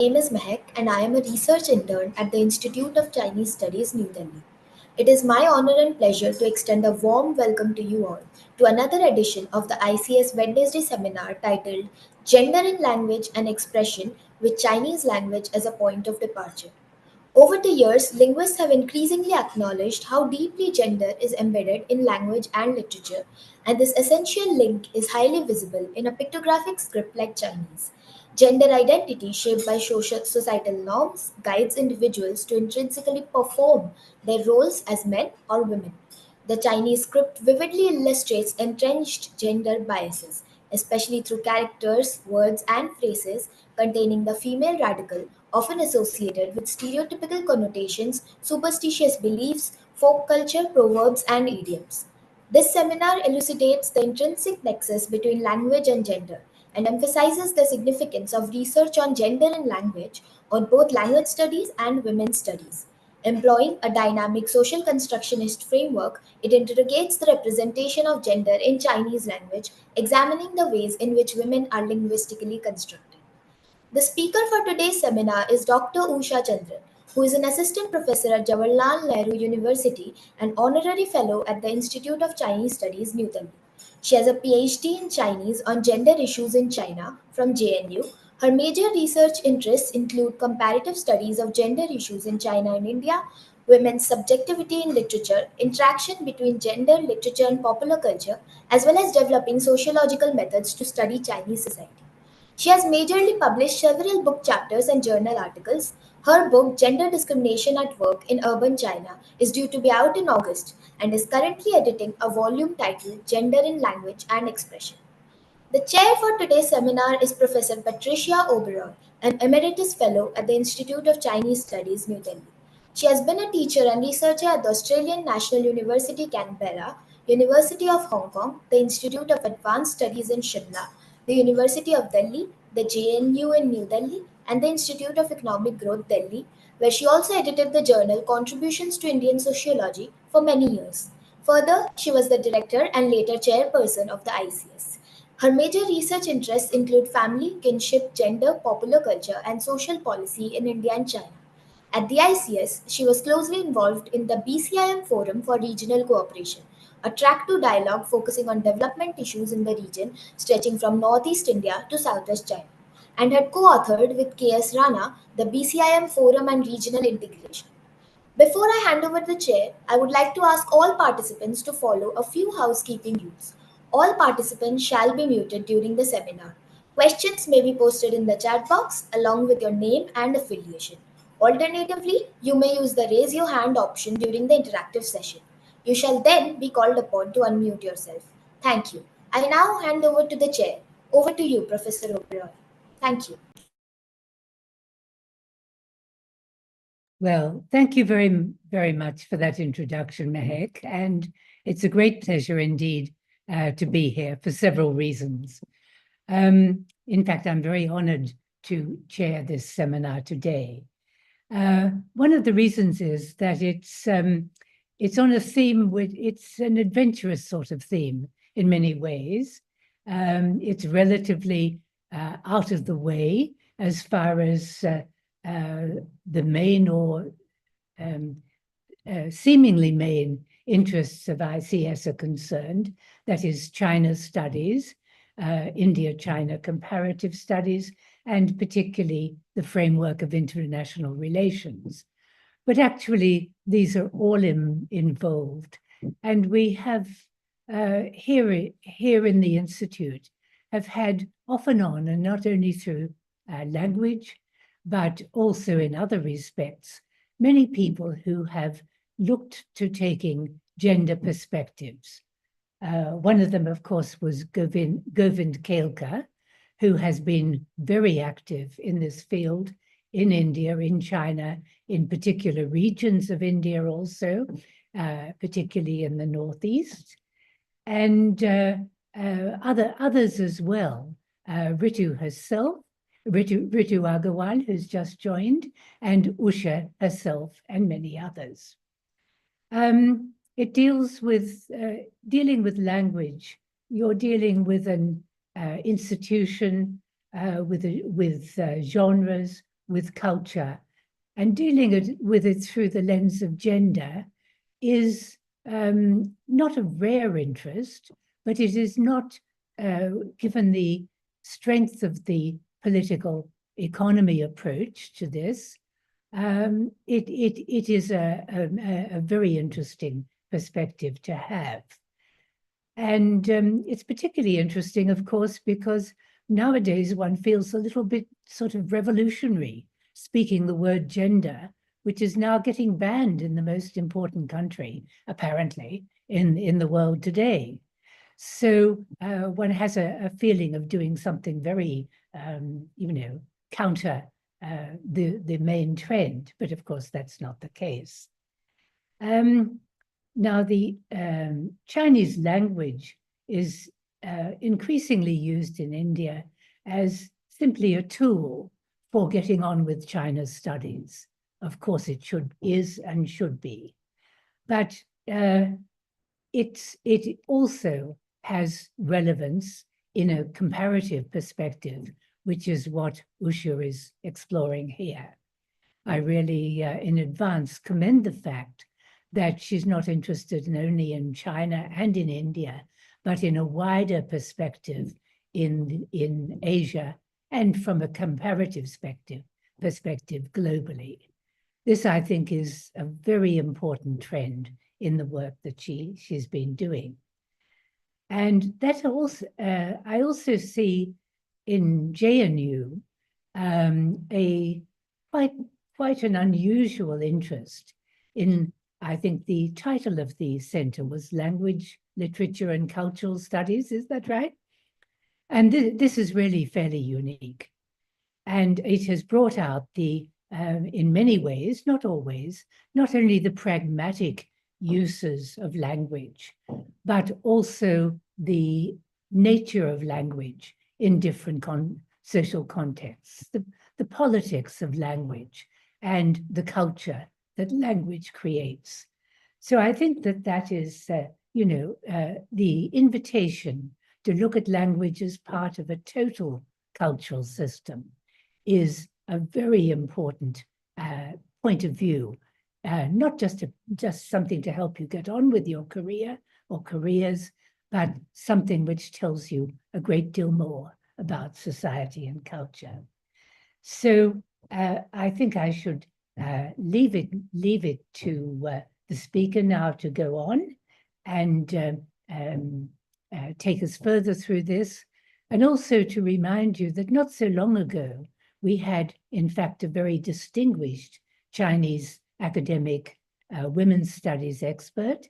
My name is Mehak and I am a research intern at the Institute of Chinese Studies, New Delhi. It is my honor and pleasure to extend a warm welcome to you all to another edition of the ICS Wednesday seminar titled Gender in Language and Expression with Chinese Language as a Point of Departure. Over the years, linguists have increasingly acknowledged how deeply gender is embedded in language and literature, and this essential link is highly visible in a pictographic script like Chinese. Gender identity, shaped by societal norms, guides individuals to intrinsically perform their roles as men or women. The Chinese script vividly illustrates entrenched gender biases, especially through characters, words, and phrases containing the female radical, often associated with stereotypical connotations, superstitious beliefs, folk culture, proverbs, and idioms. This seminar elucidates the intrinsic nexus between language and gender and emphasizes the significance of research on gender and language on both language studies and women's studies. Employing a dynamic social constructionist framework, it interrogates the representation of gender in Chinese language, examining the ways in which women are linguistically constructed. The speaker for today's seminar is Dr. Usha Chandran, who is an assistant professor at Jawaharlal Nehru University and honorary fellow at the Institute of Chinese Studies, New Delhi. She has a PhD in Chinese on gender issues in China from JNU. Her major research interests include comparative studies of gender issues in China and India, women's subjectivity in literature, interaction between gender, literature, and popular culture, as well as developing sociological methods to study Chinese society. She has majorly published several book chapters and journal articles. Her book, Gender Discrimination at Work in Urban China, is due to be out in August and is currently editing a volume titled Gender in Language and Expression. The chair for today's seminar is Professor Patricia Oberoi, an emeritus fellow at the Institute of Chinese Studies, New Delhi. She has been a teacher and researcher at the Australian National University, Canberra, University of Hong Kong, the Institute of Advanced Studies in Shimla, the University of Delhi, the JNU in New Delhi, and the Institute of Economic Growth, Delhi, where she also edited the journal Contributions to Indian Sociology for many years. Further, she was the director and later chairperson of the ICS. Her major research interests include family, kinship, gender, popular culture, and social policy in India and China. At the ICS, she was closely involved in the BCIM Forum for Regional Cooperation, a track to dialogue focusing on development issues in the region stretching from northeast India to southwest China, and had co authored with KS Rana the BCIM Forum and Regional Integration. Before I hand over the chair, I would like to ask all participants to follow a few housekeeping rules. All participants shall be muted during the seminar. Questions may be posted in the chat box along with your name and affiliation. Alternatively, you may use the raise your hand option during the interactive session. You shall then be called upon to unmute yourself. Thank you. I now hand over to the chair. Over to you, Professor Oberoi. Thank you. Well, thank you very much for that introduction, Mehek. And it's a great pleasure indeed to be here for several reasons. In fact, I'm very honored to chair this seminar today. One of the reasons is that it's on a theme it's an adventurous sort of theme in many ways. It's relatively out of the way as far as the main or seemingly main interests of ICS are concerned, that is China studies, India-China comparative studies, and particularly the framework of international relations. But actually, these are all involved. And we have, here in the Institute, have had off and on, and not only through language, but also in other respects, many people who have looked to taking gender perspectives. One of them, of course, was Govind Kelkar, who has been very active in this field in India, in China, in particular regions of India also, particularly in the Northeast, and others as well. Ritu herself, Ritu Agarwal, who's just joined, and Usha herself, and many others. It deals with dealing with language. You're dealing with an institution, with genres, with culture and dealing with it through the lens of gender is not a rare interest, but it is not, given the strength of the political economy approach to this, it is a very interesting perspective to have. And it's particularly interesting, of course, because nowadays one feels a little bit sort of revolutionary speaking the word gender, which is now getting banned in the most important country, apparently, in the world today. So one has a feeling of doing something very, counter the main trend, but of course that's not the case. Now, the Chinese language is increasingly used in India as simply a tool for getting on with China's studies. Of course, it is and should be. But it also has relevance in a comparative perspective, which is what Usha is exploring here. I really, in advance, commend the fact that she's not interested only in China and in India, but in a wider perspective in Asia and from a comparative perspective globally. This, I think, is a very important trend in the work that she's been doing. And that also, I also see in JNU a quite an unusual interest in, I think the title of the center was Language, Literature and Cultural Studies, is that right? And this is really fairly unique. And it has brought out the, in many ways, not always, not only the pragmatic uses of language, but also the nature of language in different social contexts, the politics of language and the culture that language creates. So I think that is, the invitation to look at language as part of a total cultural system is a very important point of view, not just something to help you get on with your career or careers, but something which tells you a great deal more about society and culture. So I think I should leave it to the speaker now to go on and take us further through this, and also to remind you that not so long ago, we had, in fact, a very distinguished Chinese academic women's studies expert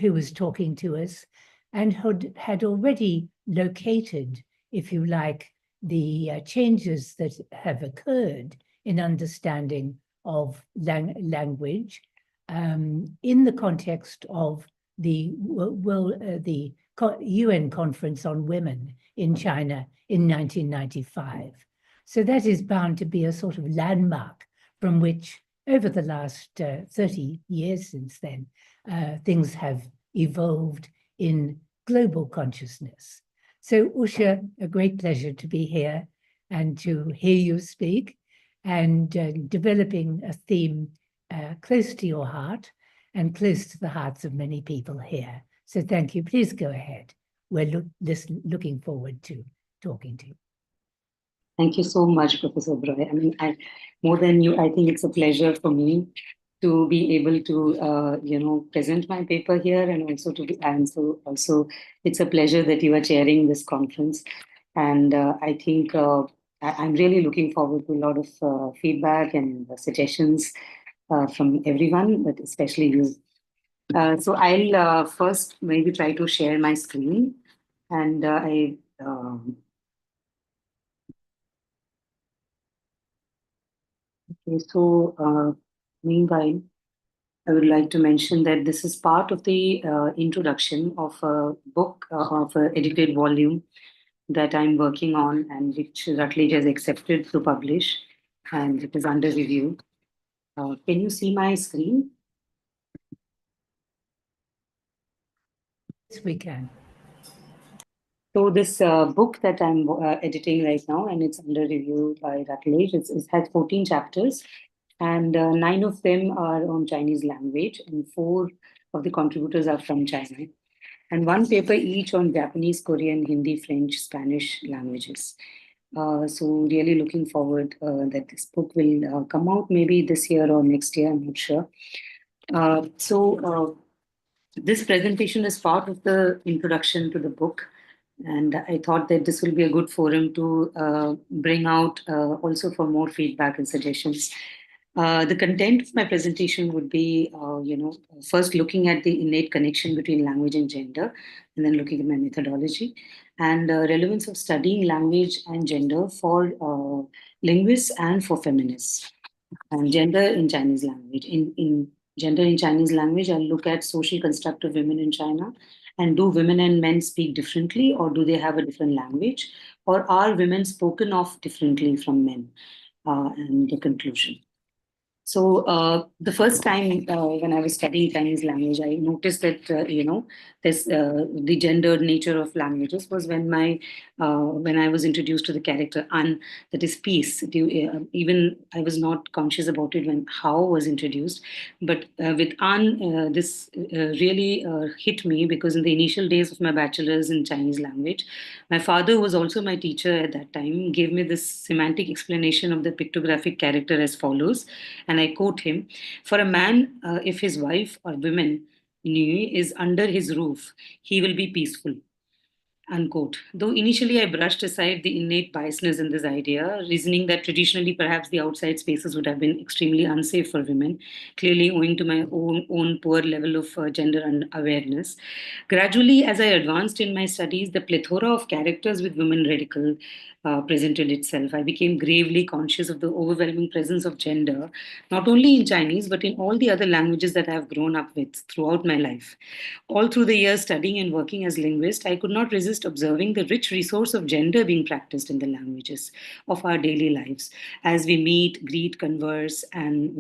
who was talking to us and had already located, if you like, the changes that have occurred in understanding of language in the context of the UN Conference on Women in China in 1995. So that is bound to be a sort of landmark from which, over the last 30 years since then, things have evolved in global consciousness. So Usha, a great pleasure to be here and to hear you speak and developing a theme close to your heart and close to the hearts of many people here. So thank you. Please go ahead. We're looking forward to talking to you. Thank you so much, Professor Broy. I mean, more than you, I think it's a pleasure for me to be able to, present my paper here, and also also it's a pleasure that you are chairing this conference. And I think I'm really looking forward to a lot of feedback and suggestions from everyone, but especially you. So I'll first maybe try to share my screen, and okay, so meanwhile, I would like to mention that this is part of the introduction of a book, of an edited volume that I'm working on, and which Rutledge has accepted to publish, and it is under review. Can you see my screen? Yes, we can. So this book that I'm editing right now, and it's under review by Routledge, it has 14 chapters, and 9 of them are on Chinese language, and 4 of the contributors are from China, and 1 paper each on Japanese, Korean, Hindi, French, Spanish languages. So really looking forward that this book will come out maybe this year or next year, I'm not sure. This presentation is part of the introduction to the book, and I thought that this will be a good forum to bring out also for more feedback and suggestions. The content of my presentation would be, first looking at the innate connection between language and gender, and then looking at my methodology and relevance of studying language and gender for linguists and for feminists. And gender in Chinese language. In gender in Chinese language, I'll look at social construct of women in China. And do women and men speak differently, or do they have a different language? Or are women spoken of differently from men? And the conclusion. So the first time when I was studying Chinese language, I noticed that this the gendered nature of languages was when I was introduced to the character An, that is peace. Even I was not conscious about it when How was introduced, but with An, this really hit me because in the initial days of my bachelor's in Chinese language, my father, who was also my teacher at that time, gave me this semantic explanation of the pictographic character as follows, and I quote him: "For a man, if his wife or women is under his roof, he will be peaceful." Unquote. Though initially I brushed aside the innate biasness in this idea, reasoning that traditionally perhaps the outside spaces would have been extremely unsafe for women, clearly owing to my own poor level of gender awareness. Gradually, as I advanced in my studies, the plethora of characters with women radical presented itself. I became gravely conscious of the overwhelming presence of gender, not only in Chinese, but in all the other languages that I have grown up with throughout my life. All through the years studying and working as linguist, I could not resist observing the rich resource of gender being practiced in the languages of our daily lives as we meet, greet, converse, and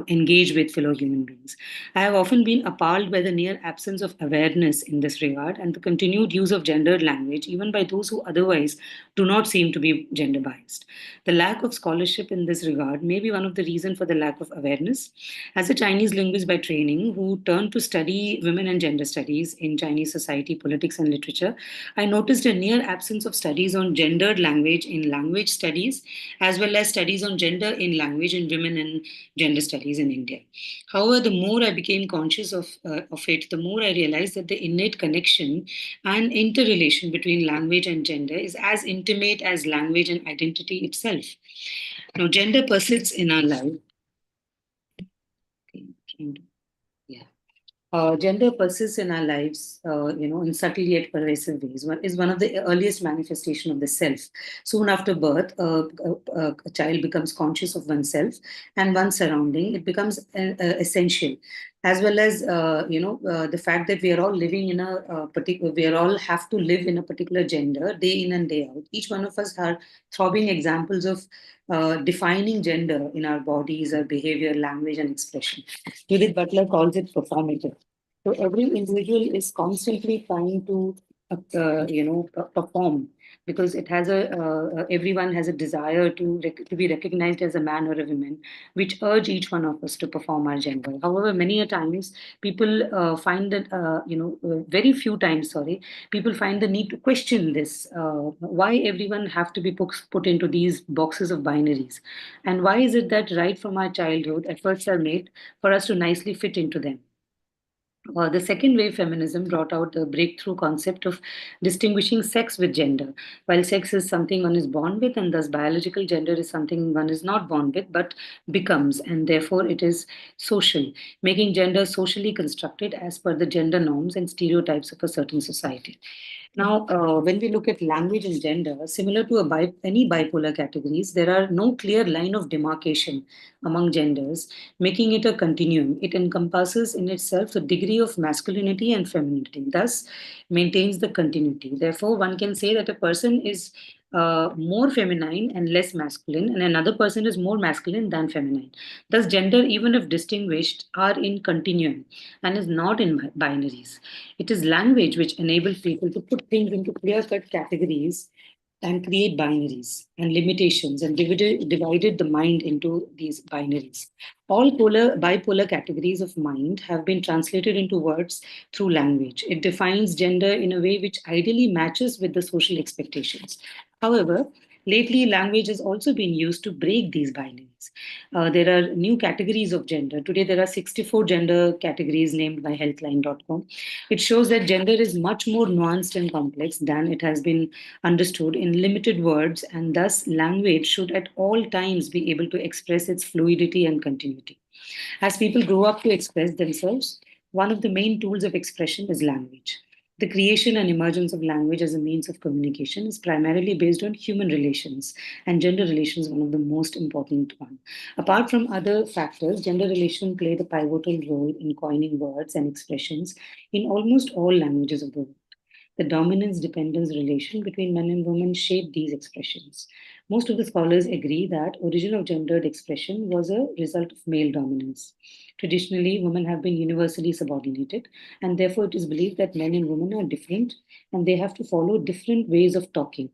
engage with fellow human beings. I have often been appalled by the near absence of awareness in this regard and the continued use of gendered language, even by those who otherwise do not seem to be gender biased. The lack of scholarship in this regard may be one of the reasons for the lack of awareness. As a Chinese linguist by training who turned to study women and gender studies in Chinese society, politics, and literature, I noticed a near absence of studies on gendered language in language studies, as well as studies on gender in language and women and gender studies in India. However, the more I became conscious of it, the more I realized that the innate connection and interrelation between language and gender is as intimate as language and identity itself. Now, gender persists in our life. Yeah. Gender persists in our lives, in subtle yet pervasive ways. One is one of the earliest manifestation of the self. Soon after birth, a child becomes conscious of oneself and one's surrounding. It becomes essential, as well as the fact that we are all living in a particular. We are all have to live in a particular gender day in and day out. Each one of us are throbbing examples of defining gender in our bodies, our behavior, language, and expression. Judith Butler calls it performative. So every individual is constantly trying to, perform because it has everyone has a desire to be recognized as a man or a woman, which urge each one of us to perform our gender. However, many a times people find that, very few times, sorry, people find the need to question this. Why everyone have to be put into these boxes of binaries? And why is it that right from our childhood, efforts are made for us to nicely fit into them? The second wave feminism brought out the breakthrough concept of distinguishing sex with gender. While sex is something one is born with, and thus biological gender is something one is not born with, but becomes, and therefore it is social, making gender socially constructed as per the gender norms and stereotypes of a certain society. Now, when we look at language and gender, similar to any bipolar categories, there are no clear line of demarcation among genders, making it a continuum. It encompasses in itself a degree of masculinity and femininity, thus maintains the continuity. Therefore, one can say that a person is more feminine and less masculine, and another person is more masculine than feminine. Thus, gender, even if distinguished, are in continuum and is not in binaries. It is language which enables people to put things into clear-cut categories and create binaries and limitations and divided the mind into these binaries. All bipolar categories of mind have been translated into words through language. It defines gender in a way which ideally matches with the social expectations. However, lately language has also been used to break these binaries. There are new categories of gender. Today there are 64 gender categories named by healthline.com. It shows that gender is much more nuanced and complex than it has been understood in limited words, and thus language should at all times be able to express its fluidity and continuity. As people grow up to express themselves, one of the main tools of expression is language. The creation and emergence of language as a means of communication is primarily based on human relations, and gender relations one of the most important one. Apart from other factors, gender relations play the pivotal role in coining words and expressions in almost all languages of the world. The dominance dependence relation between men and women shaped these expressions. Most of the scholars agree that origin of gendered expression was a result of male dominance. Traditionally, women have been universally subordinated, and therefore it is believed that men and women are different and they have to follow different ways of talking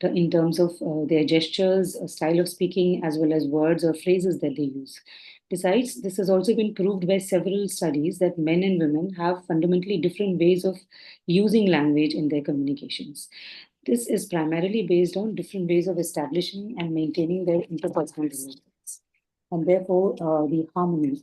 in terms of their gestures, style of speaking, as well as words or phrases that they use. Besides, this has also been proved by several studies that men and women have fundamentally different ways of using language in their communications. This is primarily based on different ways of establishing and maintaining their interpersonal relationships, and therefore the harmony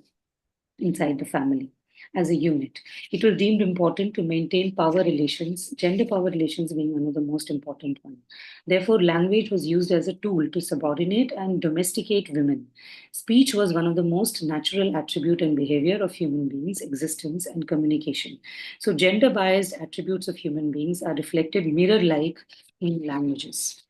inside the family as a unit. It was deemed important to maintain power relations, gender power relations being one of the most important ones. Therefore, language was used as a tool to subordinate and domesticate women. Speech was one of the most natural attribute and behavior of human beings' existence and communication. So, gender biased attributes of human beings are reflected mirror like in languages.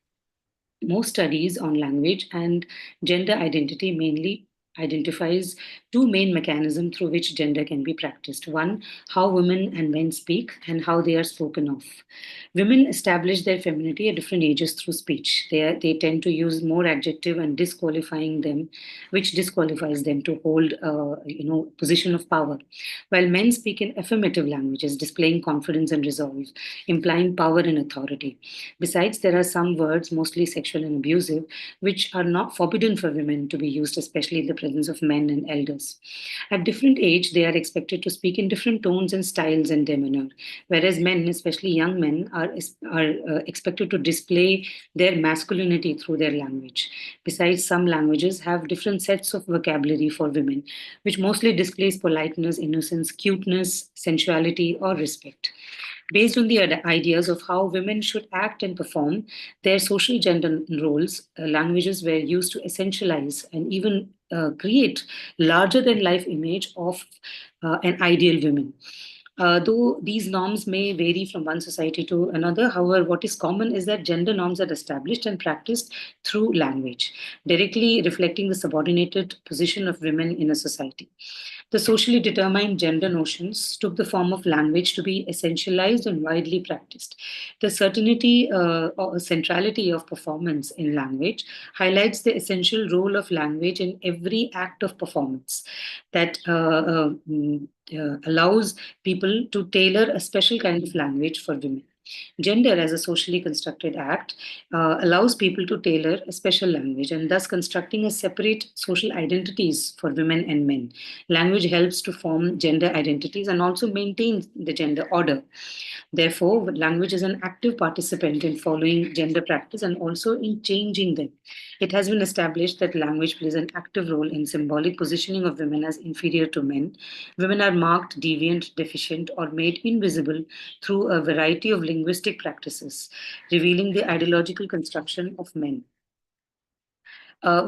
Most studies on language and gender identity mainly identifies two main mechanisms through which gender can be practiced. One, how women and men speak and how they are spoken of. Women establish their femininity at different ages through speech. They tend to use more adjective and disqualifying them, which disqualifies them to hold position of power. While men speak in affirmative languages, displaying confidence and resolve, implying power and authority. Besides, there are some words, mostly sexual and abusive, which are not forbidden for women to be used, especially in the presence of men and elders. At different age, they are expected to speak in different tones and styles and demeanor, whereas men, especially young men, are expected to display their masculinity through their language. Besides, some languages have different sets of vocabulary for women, which mostly displays politeness, innocence, cuteness, sensuality, or respect. Based on the ideas of how women should act and perform their social gender roles, languages were used to essentialize and even create larger than life image of an ideal woman. Though these norms may vary from one society to another, however, what is common is that gender norms are established and practiced through language, directly reflecting the subordinated position of women in a society. The socially determined gender notions took the form of language to be essentialized and widely practiced. The certainty or centrality of performance in language highlights the essential role of language in every act of performance that allows people to tailor a special kind of language for women. Gender, as a socially constructed act, allows people to tailor a special language and thus constructing a separate social identities for women and men. Language helps to form gender identities and also maintain the gender order. Therefore, language is an active participant in following gender practice and also in changing them. It has been established that language plays an active role in symbolic positioning of women as inferior to men. Women are marked deviant, deficient, or made invisible through a variety of linguistic practices, revealing the ideological construction of men.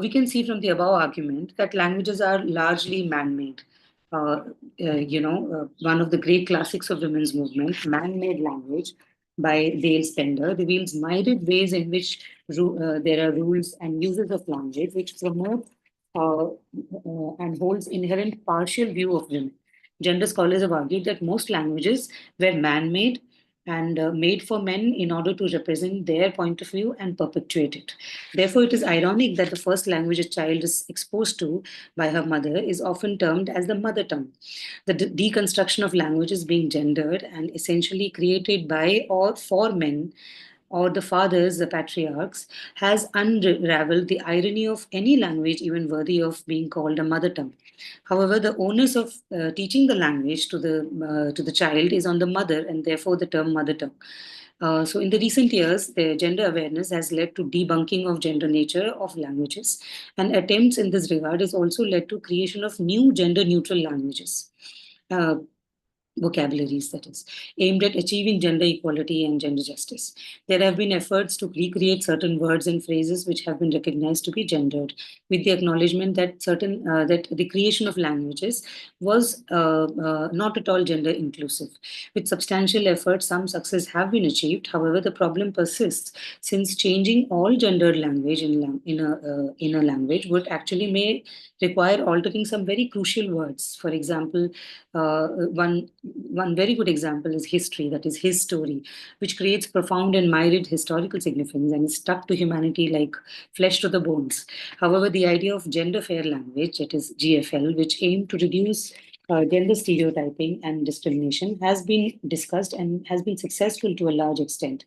We can see from the above argument that languages are largely man-made. One of the great classics of women's movement, Man-Made Language by Dale Spender, reveals myriad ways in which there are rules and uses of language which promote and holds inherent partial view of women. Gender scholars have argued that most languages were man-made and made for men in order to represent their point of view and perpetuate it. Therefore, it is ironic that the first language a child is exposed to by her mother is often termed as the mother tongue. The deconstruction of languages being gendered and essentially created by or for men or the fathers, the patriarchs, has unraveled the irony of any language even worthy of being called a mother tongue. However, the onus of teaching the language to the child is on the mother, and therefore the term mother tongue. So, in the recent years, the gender awareness has led to debunking of gender nature of languages, and attempts in this regard has also led to creation of new gender neutral languages. Uh, Vocabularies, that is, aimed at achieving gender equality and gender justice. There have been efforts to recreate certain words and phrases which have been recognized to be gendered, with the acknowledgement that that the creation of languages was not at all gender inclusive. With substantial effort, some success have been achieved. However, the problem persists since changing all gendered language in a language would actually may require altering some very crucial words. For example, one very good example is history, that is his story, which creates profound and myriad historical significance and is stuck to humanity like flesh to the bones. However, the idea of gender fair language, that is GFL, which aimed to reduce gender stereotyping and discrimination, has been discussed and has been successful to a large extent.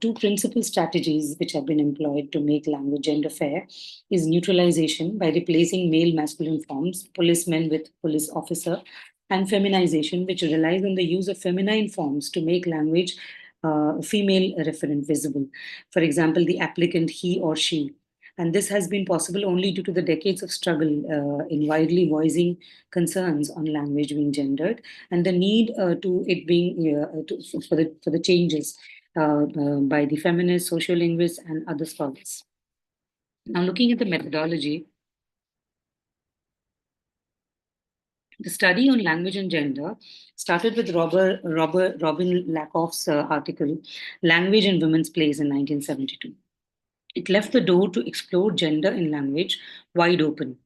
Two principal strategies which have been employed to make language gender fair is neutralization by replacing male masculine forms, policeman with police officer, and feminization, which relies on the use of feminine forms to make language female referent visible. For example, the applicant he or she. And this has been possible only due to the decades of struggle in widely voicing concerns on language being gendered and the need to it being for the changes by the feminists, sociolinguists, and other scholars. Now, looking at the methodology, the study on language and gender started with Robin Lakoff's article, Language and Women's Place in 1972. It left the door to explore gender in language wide open,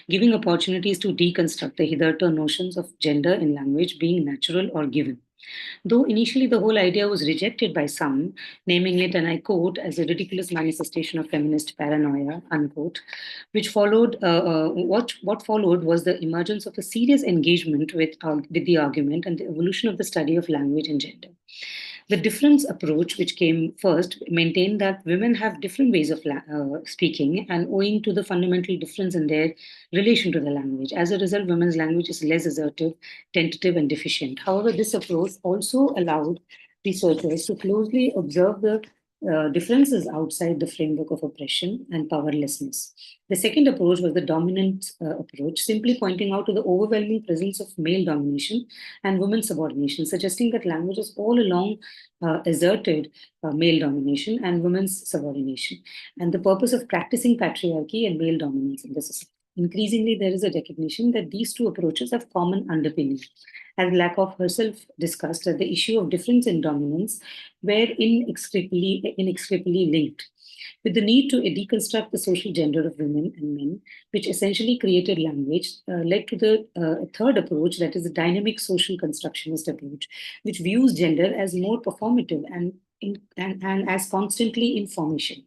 giving opportunities to deconstruct the hitherto notions of gender in language being natural or given. Though initially the whole idea was rejected by some, naming it, and I quote, as a ridiculous manifestation of feminist paranoia, unquote, what followed was the emergence of a serious engagement with the argument and the evolution of the study of language and gender. The difference approach, which came first, maintained that women have different ways of speaking, and owing to the fundamental difference in their relation to the language. As a result, women's language is less assertive, tentative, and deficient. However, this approach also allowed researchers to closely observe the differences outside the framework of oppression and powerlessness. The second approach was the dominant approach, simply pointing out to the overwhelming presence of male domination and women's subordination, suggesting that language is all along asserted male domination and women's subordination, and the purpose of practicing patriarchy and male dominance in the society. Increasingly, there is a recognition that these two approaches have common underpinning. As Lakoff herself discussed, that the issue of difference in dominance were inextricably linked, with the need to deconstruct the social gender of women and men, which essentially created language, led to the third approach, that is the dynamic social constructionist approach, which views gender as more performative and as constantly in formation.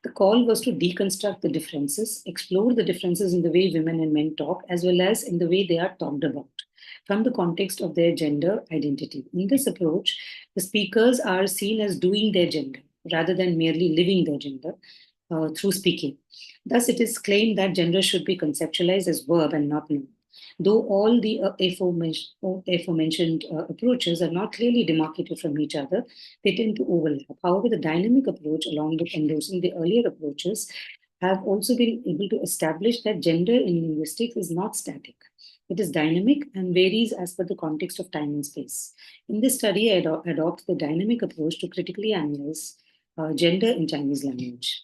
The call was to deconstruct the differences, explore the differences in the way women and men talk, as well as in the way they are talked about, from the context of their gender identity. In this approach, the speakers are seen as doing their gender rather than merely living their gender through speaking. Thus, it is claimed that gender should be conceptualized as verb and not noun. Though all the aforementioned approaches are not clearly demarcated from each other, they tend to overlap. However, the dynamic approach, along with endorsing the earlier approaches, have also been able to establish that gender in linguistics is not static. It is dynamic and varies as per the context of time and space. In this study, I adopt the dynamic approach to critically analyze gender in Chinese language.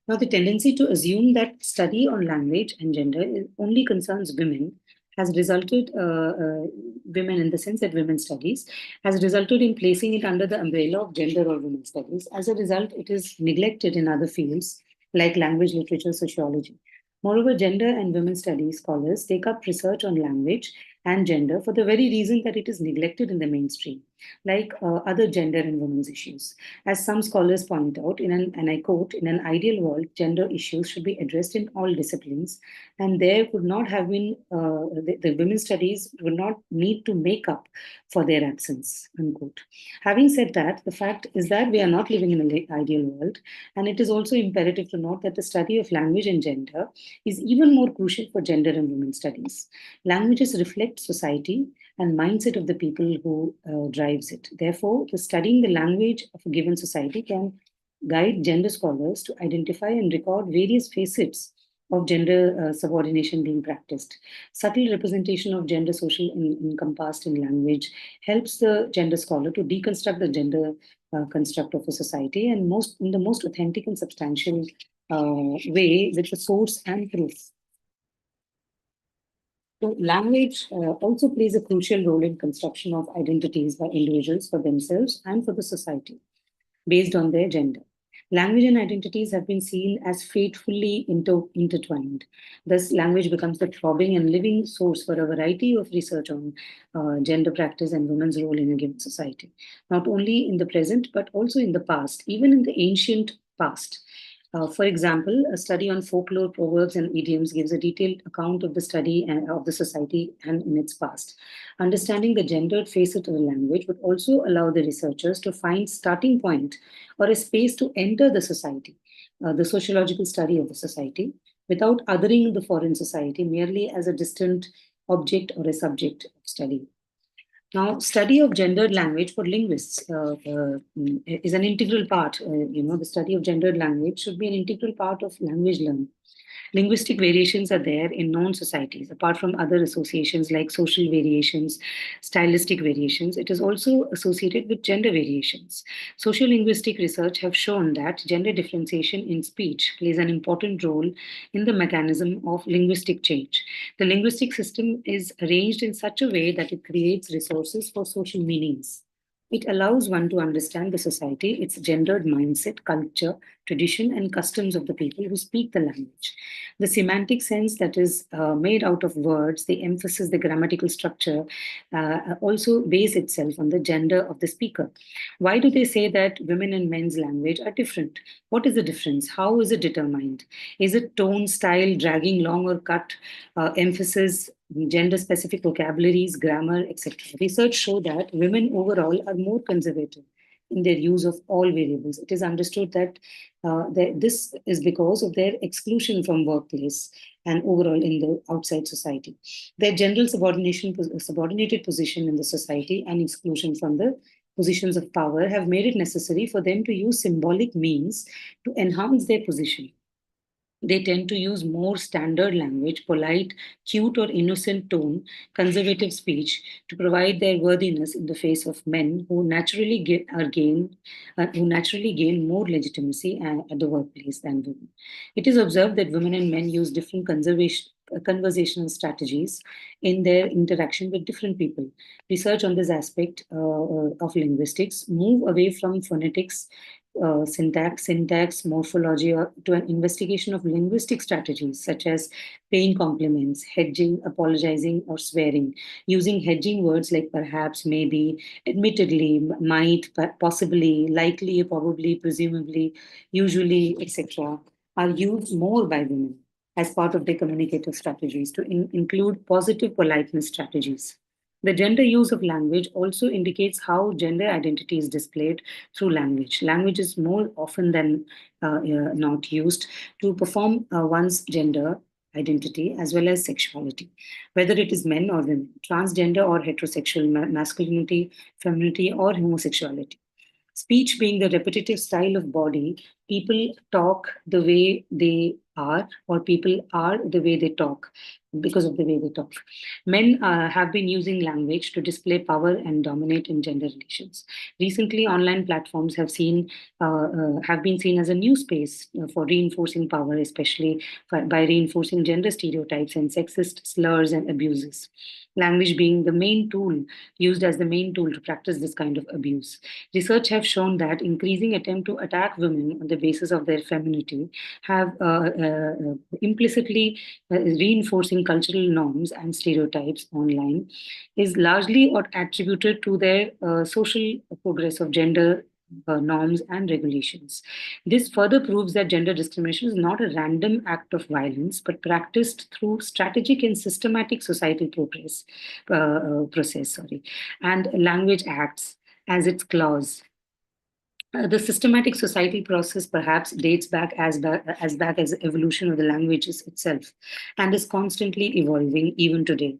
Now, the tendency to assume that study on language and gender only concerns women has resulted, women in the sense that women studies, has resulted in placing it under the umbrella of gender or women studies. As a result, it is neglected in other fields like language, literature, sociology. Moreover, gender and women studies scholars take up research on language and gender for the very reason that it is neglected in the mainstream. like other gender and women's issues. As some scholars point out, and I quote, in an ideal world, gender issues should be addressed in all disciplines, and there would not have been, the women's studies would not need to make up for their absence, unquote. Having said that, the fact is that we are not living in an ideal world, and it is also imperative to note that the study of language and gender is even more crucial for gender and women's studies. Languages reflect society and mindset of the people who drives it. Therefore, the studying the language of a given society can guide gender scholars to identify and record various facets of gender subordination being practiced. Subtle representation of gender social encompassed in language helps the gender scholar to deconstruct the gender construct of a society and most in the most authentic and substantial way with the source and proof. So language also plays a crucial role in construction of identities by individuals for themselves and for the society based on their gender. Language and identities have been seen as fatefully intertwined. Thus, language becomes the throbbing and living source for a variety of research on gender practice and women's role in a given society, not only in the present, but also in the past, even in the ancient past. For example, a study on folklore, proverbs, and idioms gives a detailed account of the study and of the society and in its past. Understanding the gendered facet of the language would also allow the researchers to find starting point or a space to enter the society, the sociological study of the society, without othering the foreign society merely as a distant object or a subject of study. Now, study of gendered language for linguists is an integral part. The study of gendered language should be an integral part of language learning. Linguistic variations are there in known societies, apart from other associations like social variations, stylistic variations. It is also associated with gender variations. Social linguistic research have shown that gender differentiation in speech plays an important role in the mechanism of linguistic change. The linguistic system is arranged in such a way that it creates resources for social meanings. It allows one to understand the society, its gendered mindset, culture, tradition, and customs of the people who speak the language. The semantic sense that is made out of words, the emphasis, the grammatical structure, also base itself on the gender of the speaker. Why do they say that women and men's language are different? What is the difference? How is it determined? Is it tone, style, dragging, long or cut, emphasis, gender specific vocabularies, grammar, etc.? Research show that women overall are more conservative in their use of all variables. It is understood that this is because of their exclusion from workplace and overall in the outside society. Their general subordinated position in the society and exclusion from the positions of power have made it necessary for them to use symbolic means to enhance their position. They tend to use more standard language, polite, cute, or innocent tone, conservative speech to provide their worthiness in the face of men who naturally who naturally gain more legitimacy at the workplace than women. It is observed that women and men use different conversational strategies in their interaction with different people. Research on this aspect of linguistics move away from phonetics, syntax, morphology, or to an investigation of linguistic strategies such as paying compliments, hedging, apologizing, or swearing, using hedging words like perhaps, maybe, admittedly, might, possibly, likely, probably, presumably, usually, etc., are used more by women as part of their communicative strategies to include positive politeness strategies. The gender use of language also indicates how gender identity is displayed through language. Language is more often than not used to perform one's gender identity as well as sexuality, whether it is men or women, transgender or heterosexual, masculinity, femininity, or homosexuality. Speech being the repetitive style of body, people talk the way they are, or people are the way they talk because of the way they talk. Men have been using language to display power and dominate in gender relations. Recently, online platforms have been seen as a new space for reinforcing power, especially by reinforcing gender stereotypes and sexist slurs and abuses. language being the main tool, used as the main tool to practice this kind of abuse. Research have shown that increasing attempt to attack women on the basis of their femininity have implicitly reinforcing cultural norms and stereotypes online is largely attributed to their social progress of gender norms and regulations. This further proves that gender discrimination is not a random act of violence, but practiced through strategic and systematic societal process. And language acts as its clause. The systematic societal process perhaps dates back as the evolution of the languages itself, and is constantly evolving even today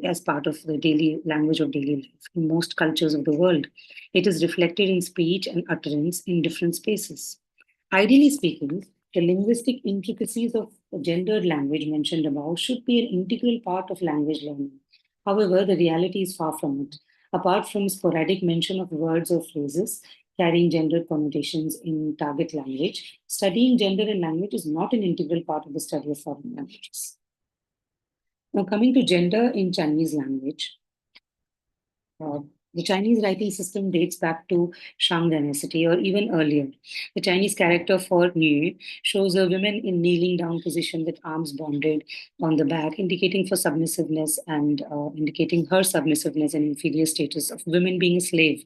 as part of the daily language of daily life in most cultures of the world. It is reflected in speech and utterance in different spaces. Ideally speaking, the linguistic intricacies of gendered language mentioned above should be an integral part of language learning. However, the reality is far from it. Apart from sporadic mention of words or phrases carrying gendered connotations in target language, studying gender in language is not an integral part of the study of foreign languages. Now, coming to gender in Chinese language, uh, the Chinese writing system dates back to Shang Dynasty or even earlier. The Chinese character for Nu shows a woman in kneeling down position with arms bonded on the back, indicating for submissiveness and indicating her submissiveness and inferior status of women being a slave.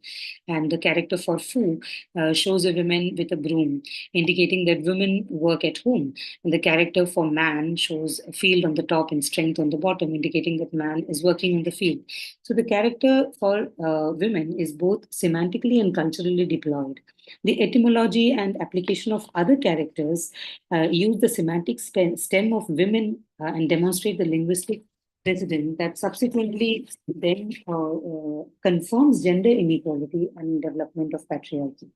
And the character for Fu shows a woman with a broom, indicating that women work at home. And the character for man shows a field on the top and strength on the bottom, indicating that man is working in the field. So the character for women is both semantically and culturally deployed. The etymology and application of other characters use the semantic stem of women and demonstrate the linguistic precedent that subsequently then confirms gender inequality and development of patriarchy.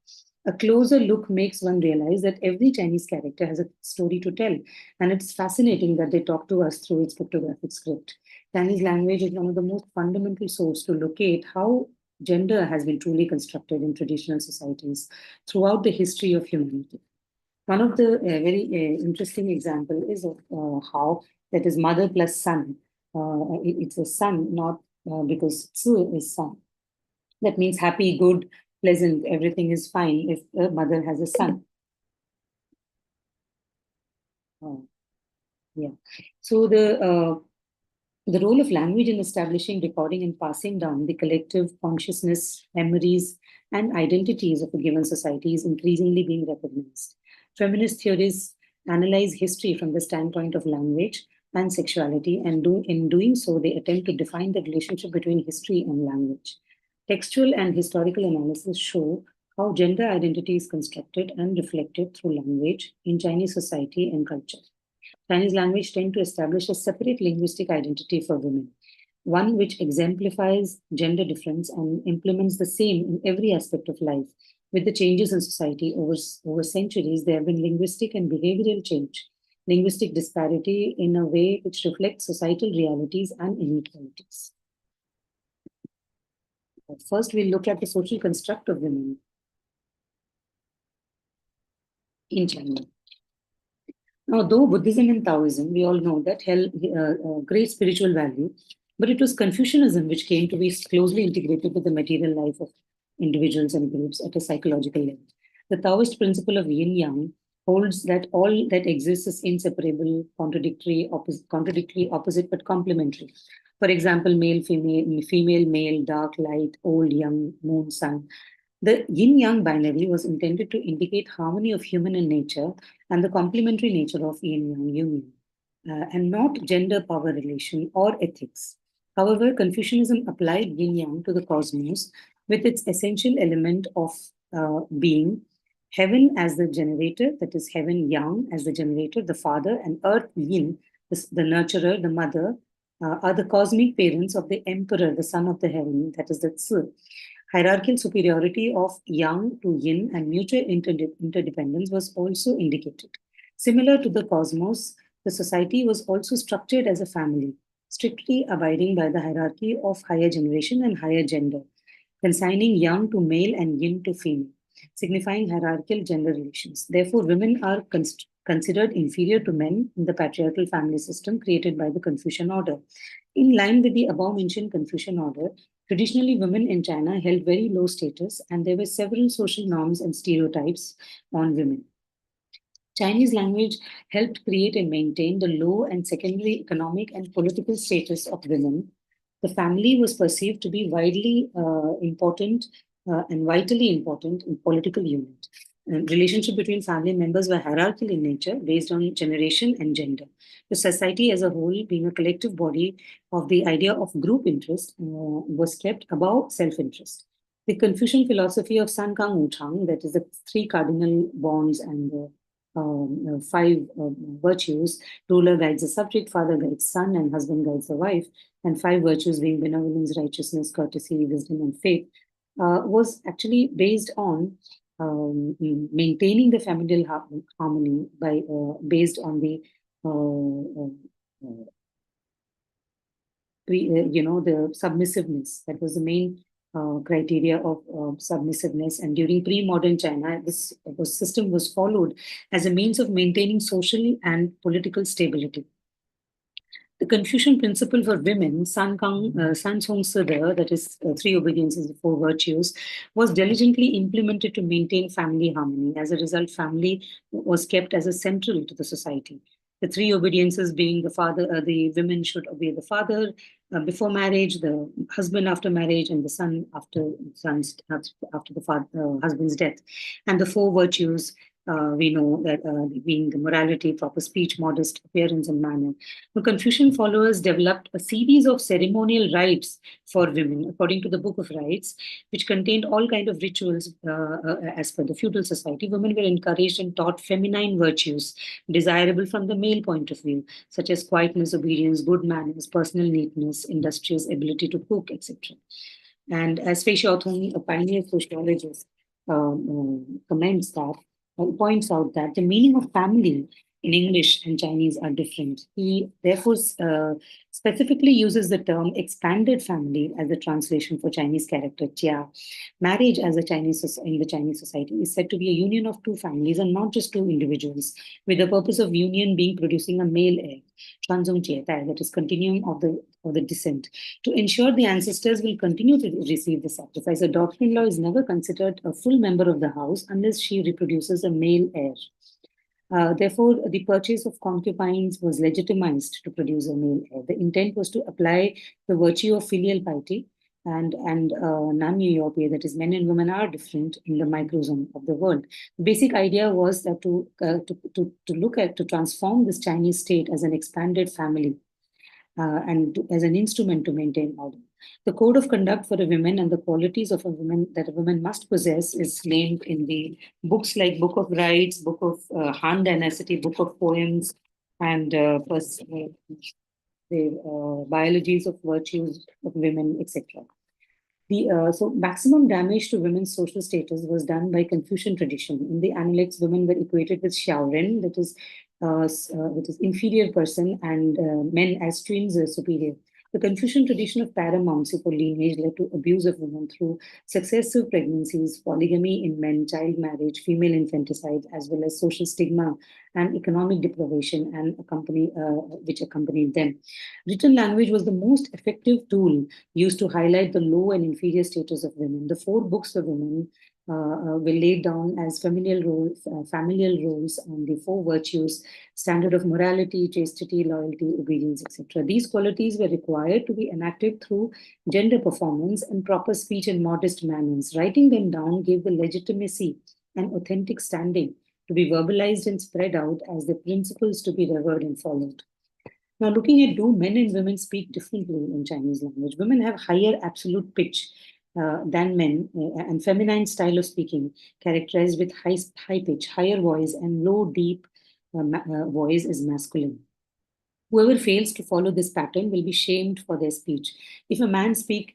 A closer look makes one realize that every Chinese character has a story to tell, and it's fascinating that they talk to us through its pictographic script. Chinese language is one of the most fundamental sources to locate how gender has been truly constructed in traditional societies throughout the history of humanity. One of the very interesting example is of how that is mother plus son. It's a son, not because Tzu is son. That means happy, good, pleasant, everything is fine if a mother has a son. Yeah. So the role of language in establishing, recording, and passing down the collective consciousness, memories, and identities of a given society is increasingly being recognized. Feminist theories analyze history from the standpoint of language and sexuality, and in doing so, they attempt to define the relationship between history and language. Textual and historical analysis show how gender identity is constructed and reflected through language in Chinese society and culture. Chinese language tend to establish a separate linguistic identity for women, one which exemplifies gender difference and implements the same in every aspect of life. With the changes in society over centuries, there have been linguistic and behavioral change, linguistic disparity in a way which reflects societal realities and inequalities. First, we'll look at the social construct of women in China. Now, though Buddhism and Taoism, we all know that, held great spiritual value, but it was Confucianism which came to be closely integrated with the material life of individuals and groups at a psychological level. The Taoist principle of yin yang holds that all that exists is inseparable, contradictory, opposite, but complementary. For example, male, female, male, dark, light, old, young, moon, sun. The yin-yang binary was intended to indicate harmony of human and nature and the complementary nature of yin-yang union, and not gender power relation or ethics. However, Confucianism applied yin-yang to the cosmos with its essential element of being heaven as the generator, that is heaven yang as the generator, the father, and earth yin, the nurturer, the mother, are the cosmic parents of the emperor, the son of the heaven, that is the Tzu. Hierarchical superiority of yang to yin and mutual interdependence was also indicated. Similar to the cosmos, the society was also structured as a family, strictly abiding by the hierarchy of higher generation and higher gender, consigning yang to male and yin to female, signifying hierarchical gender relations. Therefore, women are considered inferior to men in the patriarchal family system created by the Confucian order. In line with the above-mentioned Confucian order, traditionally women in China held very low status, and there were several social norms and stereotypes on women. Chinese language helped create and maintain the low and secondary economic and political status of women. The family was perceived to be widely important and vitally important in political unit. Relationship between family members were hierarchical in nature based on generation and gender. The society as a whole, being a collective body of the idea of group interest, was kept above self-interest. The Confucian philosophy of San Kang Wu Chang, that is the three cardinal bonds and five virtues. Ruler guides the subject, father guides son, and husband guides the wife. And five virtues being benevolence, righteousness, courtesy, wisdom, and faith, was actually based on maintaining the familial harmony by based on the the submissiveness. That was the main criteria of submissiveness. And during pre-modern China, this system was followed as a means of maintaining social and political stability. The Confucian principle for women, San Song Sida, that is three obediences, four virtues, was diligently implemented to maintain family harmony. As a result, family was kept as a central to the society. The three obediences being the women should obey the father before marriage, the husband after marriage, and the son after the husband's death. And the four virtues, we know that being the morality, proper speech, modest appearance and manner. The Confucian followers developed a series of ceremonial rites for women, according to the Book of Rites, which contained all kinds of rituals as per the feudal society. Women were encouraged and taught feminine virtues desirable from the male point of view, such as quietness, obedience, good manners, personal neatness, industrious ability to cook, etc. And as Fei Xiaotong, a pioneer sociologist, comments that, points out that the meaning of family in English and Chinese are different. He therefore specifically uses the term expanded family as a translation for Chinese character jia. Marriage in the Chinese society is said to be a union of two families and not just two individuals, with the purpose of union being producing a male heir, that is continuum of the descent. To ensure the ancestors will continue to receive the sacrifice, a daughter-in-law is never considered a full member of the house unless she reproduces a male heir. Therefore, the purchase of concubines was legitimized to produce a male heir. The intent was to apply the virtue of filial piety and non-myopia, that is, men and women are different in the microsome of the world. The basic idea was that to transform this Chinese state as an expanded family and as an instrument to maintain order. The code of conduct for a woman and the qualities of a woman that a woman must possess is named in the books like Book of Rites, Book of Han Dynasty, Book of Poems, and the biologies of virtues of women, etc. So maximum damage to women's social status was done by Confucian tradition. In the Analects, women were equated with Xiaoren, that is inferior person, and men as twins superior. The Confucian tradition of paramountcy for lineage led to abuse of women through successive pregnancies, polygamy in men, child marriage, female infanticide, as well as social stigma and economic deprivation which accompanied them. Written language was the most effective tool used to highlight the low and inferior status of women. The four books for women were laid down as familial roles on the four virtues, standard of morality, chastity, loyalty, obedience, etc. These qualities were required to be enacted through gender performance and proper speech and modest manners. Writing them down gave the legitimacy and authentic standing to be verbalized and spread out as the principles to be revered and followed. Now, looking at do men and women speak differently in Chinese language? Women have higher absolute pitch than men and feminine style of speaking, characterized with high pitch, higher voice, and low, deep voice is masculine. Whoever fails to follow this pattern will be shamed for their speech. If a man speaks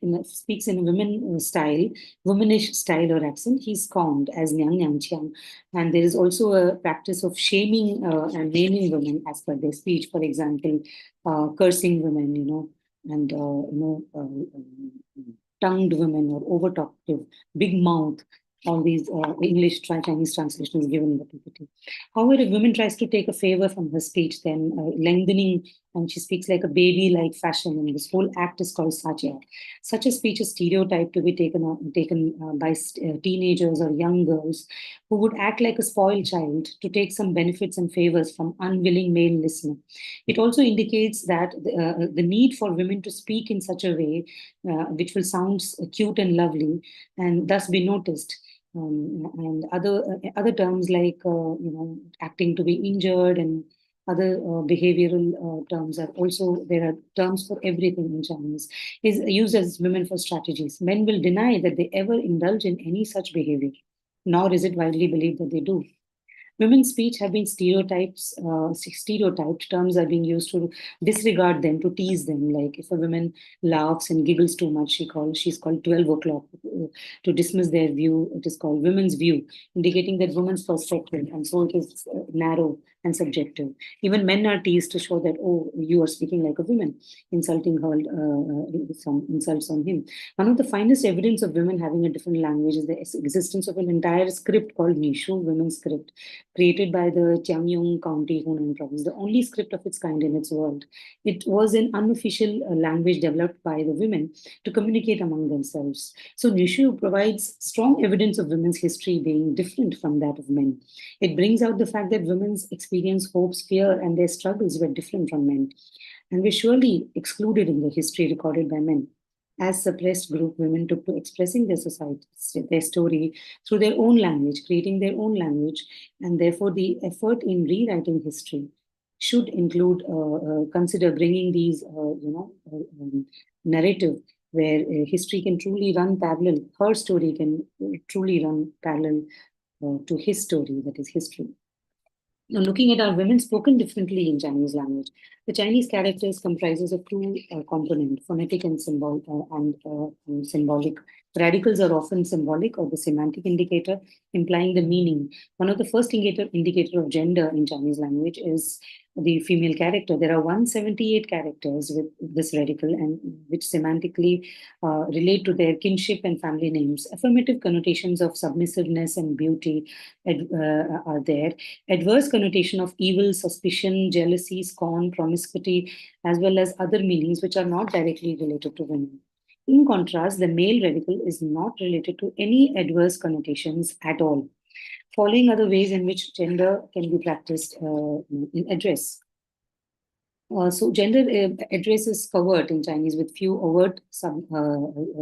in a womanish style or accent, he's scorned as Nyang Nyang Chiang. And there is also a practice of shaming and naming women as per their speech. For example, cursing women, and tongued women or over talkative, big mouth, all these English Chinese translations given in the PPT. However, if woman tries to take a favor from her speech, then lengthening, and she speaks like a baby-like fashion, and this whole act is called satya. Such a speech is stereotyped to be taken by teenagers or young girls who would act like a spoiled child to take some benefits and favors from unwilling male listener. It also indicates that the need for women to speak in such a way which will sound cute and lovely and thus be noticed. And other terms like acting to be injured and other behavioral terms are also there are terms for everything in Chinese is used as women for strategies. Men will deny that they ever indulge in any such behavior, nor is it widely believed that they do. Women's speech have been stereotyped. Terms are being used to disregard them, to tease them. Like if a woman laughs and giggles too much, she's called 12 o'clock. To dismiss their view, it is called women's view, indicating that woman's perspective, and so it is narrow and subjective. Even men are teased to show that, oh, you are speaking like a woman, insulting her, some insults on him. One of the finest evidence of women having a different language is the existence of an entire script called Nishu, women's script, created by the Jiangyong County, Hunan province, the only script of its kind in its world. It was an unofficial language developed by the women to communicate among themselves. So Nishu provides strong evidence of women's history being different from that of men. It brings out the fact that women's experience, hopes, fear, and their struggles were different from men, and were surely excluded in the history recorded by men. As suppressed group, women took to expressing their society, their story through their own language, creating their own language, and therefore the effort in rewriting history should include consider bringing these narrative where history can truly run parallel. Her story can truly run parallel to his story, that is history. Now, looking at our women spoken differently in Chinese language, the Chinese characters comprises of two components, phonetic and symbolic. Radicals are often symbolic or the semantic indicator, implying the meaning. One of the first indicator of gender in Chinese language is the female character. There are 178 characters with this radical and which semantically relate to their kinship and family names. Affirmative connotations of submissiveness and beauty are there. Adverse connotation of evil, suspicion, jealousy, scorn, promiscuity, as well as other meanings which are not directly related to women. In contrast, the male radical is not related to any adverse connotations at all. Following other ways in which gender can be practiced in address. So gender address is covert in Chinese with few overt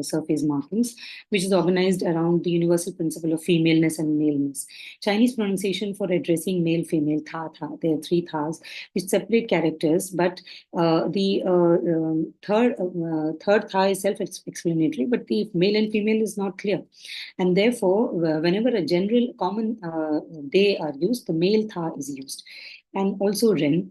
surface markings, which is organized around the universal principle of femaleness and maleness. Chinese pronunciation for addressing male, female, tha, tha. There are three thas, which separate characters, but the third tha is self-explanatory, but the male and female is not clear. And therefore, whenever a general common they are used, the male tha is used. And also Ren.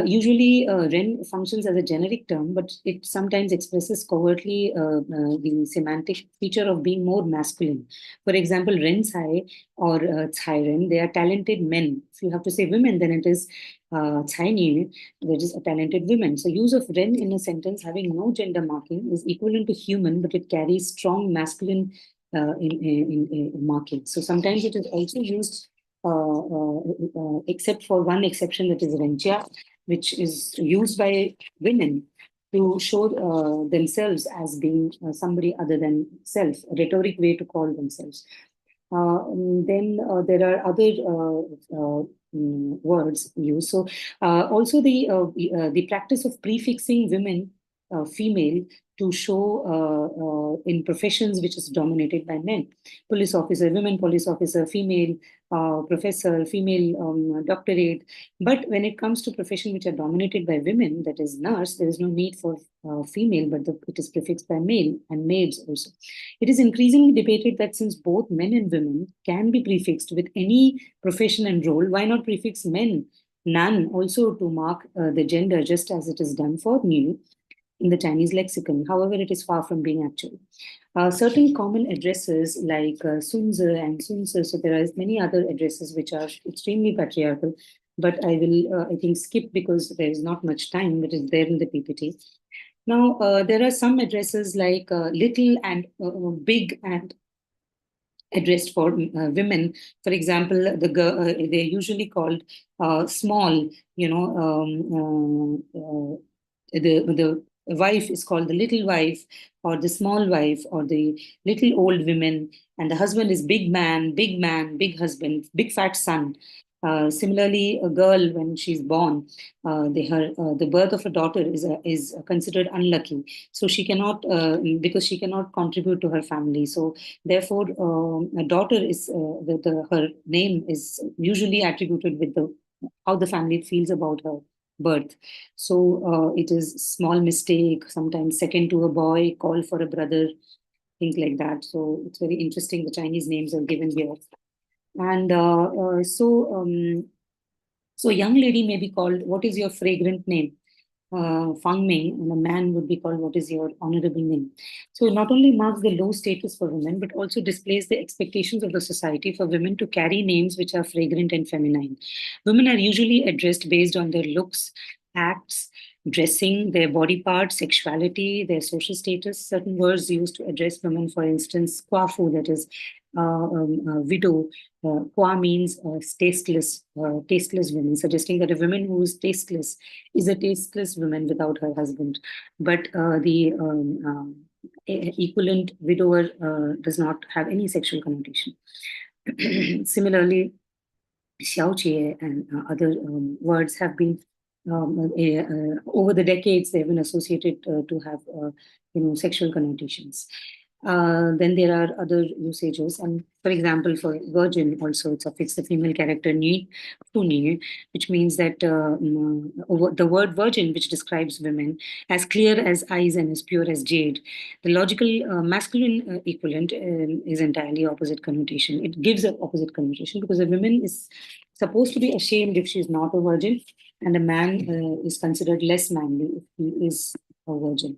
Usually, Ren functions as a generic term, but it sometimes expresses covertly the semantic feature of being more masculine. For example, Ren Tsai or Tsai Ren, they are talented men. If you have to say women, then it is Tsai Ni, that is a talented women. So use of Ren in a sentence having no gender marking is equivalent to human, but it carries strong masculine in marking. So sometimes it is also used except for one exception, that is Renjia, which is used by women to show themselves as being somebody other than self, a rhetoric way to call themselves. Then there are other words used. So also the practice of prefixing women, female, to show in professions which is dominated by men. Police officer, women police officer, female professor, female doctorate. But when it comes to profession which are dominated by women, that is nurse, there is no need for female, but it is prefixed by male, and maids also. It is increasingly debated that since both men and women can be prefixed with any profession and role, why not prefix men, nan, also to mark the gender, just as it is done for new in the Chinese lexicon. However, it is far from being actual. Certain common addresses like Sunzi and Sunzi, so there are many other addresses which are extremely patriarchal, but I will, I think, skip because there is not much time, but it's there in the PPT. Now, there are some addresses like little and big and addressed for women. For example, they're usually called small, the wife is called the little wife, or the small wife, or the little old women, and the husband is big man, big husband, big fat son. Similarly, a girl, when she's born, the birth of a daughter is considered unlucky, so she cannot, because she cannot contribute to her family. So therefore, a daughter is her name is usually attributed with the how the family feels about her birth. So it is small mistake, sometimes second to a boy, call for a brother, things like that. So it's very interesting. The Chinese names are given here, and so a young lady may be called, "What is your fragrant name?" Fang Ming, and a man would be called, "What is your honorable name?" So not only marks the low status for women, but also displays the expectations of the society for women to carry names which are fragrant and feminine. Women are usually addressed based on their looks, acts, dressing, their body parts, sexuality, their social status. Certain words used to address women, for instance, kwafu, that is widow. Kwa means tasteless women, suggesting that a woman who is tasteless is a tasteless woman without her husband. But the equivalent widower does not have any sexual connotation. Similarly, xiaojie and other words have been over the decades they've been associated to have sexual connotations. Then there are other usages, and for example, for virgin also it's affixed the female character ni to ni, which means that the word virgin, which describes women, as clear as eyes and as pure as jade. The logical masculine equivalent is entirely opposite connotation. It gives an opposite connotation because a woman is supposed to be ashamed if she's not a virgin, and a man is considered less manly if he is a virgin.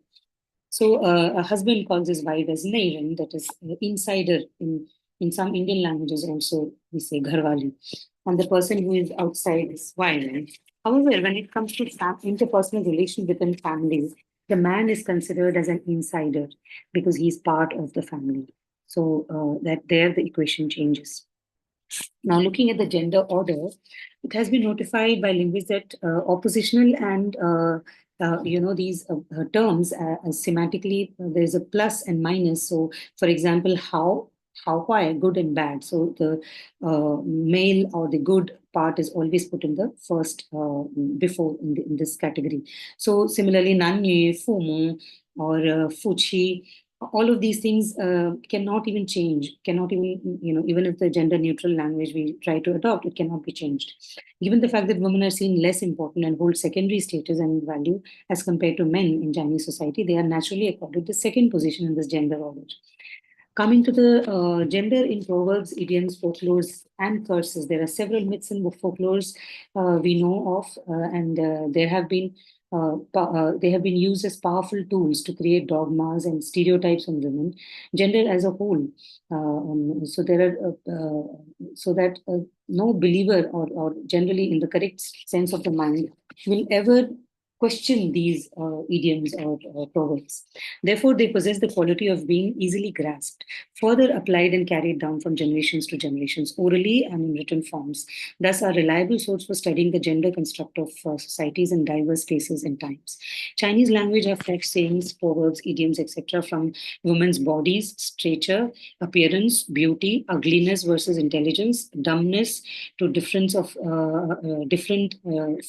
So a husband calls his wife as Nairan, that is insider. In some Indian languages also we say Gharwali. And the person who is outside is Vairan. However, when it comes to interpersonal relation within families, the man is considered as an insider because he's part of the family. So that there the equation changes. Now, looking at the gender order, it has been notified by linguists that oppositional and these terms semantically there's a plus and minus. So, for example, how why good and bad. So the male or the good part is always put in the first before in this category. So similarly, nanyu, fumu, or fuchi, all of these things cannot even change, cannot even, even if the gender neutral language we try to adopt, it cannot be changed. Given the fact that women are seen less important and hold secondary status and value as compared to men in Chinese society, they are naturally accorded the second position in this gender order. Coming to the gender in proverbs, idioms, folklores, and curses, there are several myths and folklores we know of, and they have been used as powerful tools to create dogmas and stereotypes on women, gender as a whole. So there are so that no believer or generally in the correct sense of the mind will ever question these idioms or proverbs. Therefore, they possess the quality of being easily grasped, further applied and carried down from generations to generations, orally and in written forms. Thus, are reliable source for studying the gender construct of societies in diverse spaces and times. Chinese language have fetched sayings, proverbs, idioms, etc., from women's bodies, stature, appearance, beauty, ugliness versus intelligence, dumbness, to different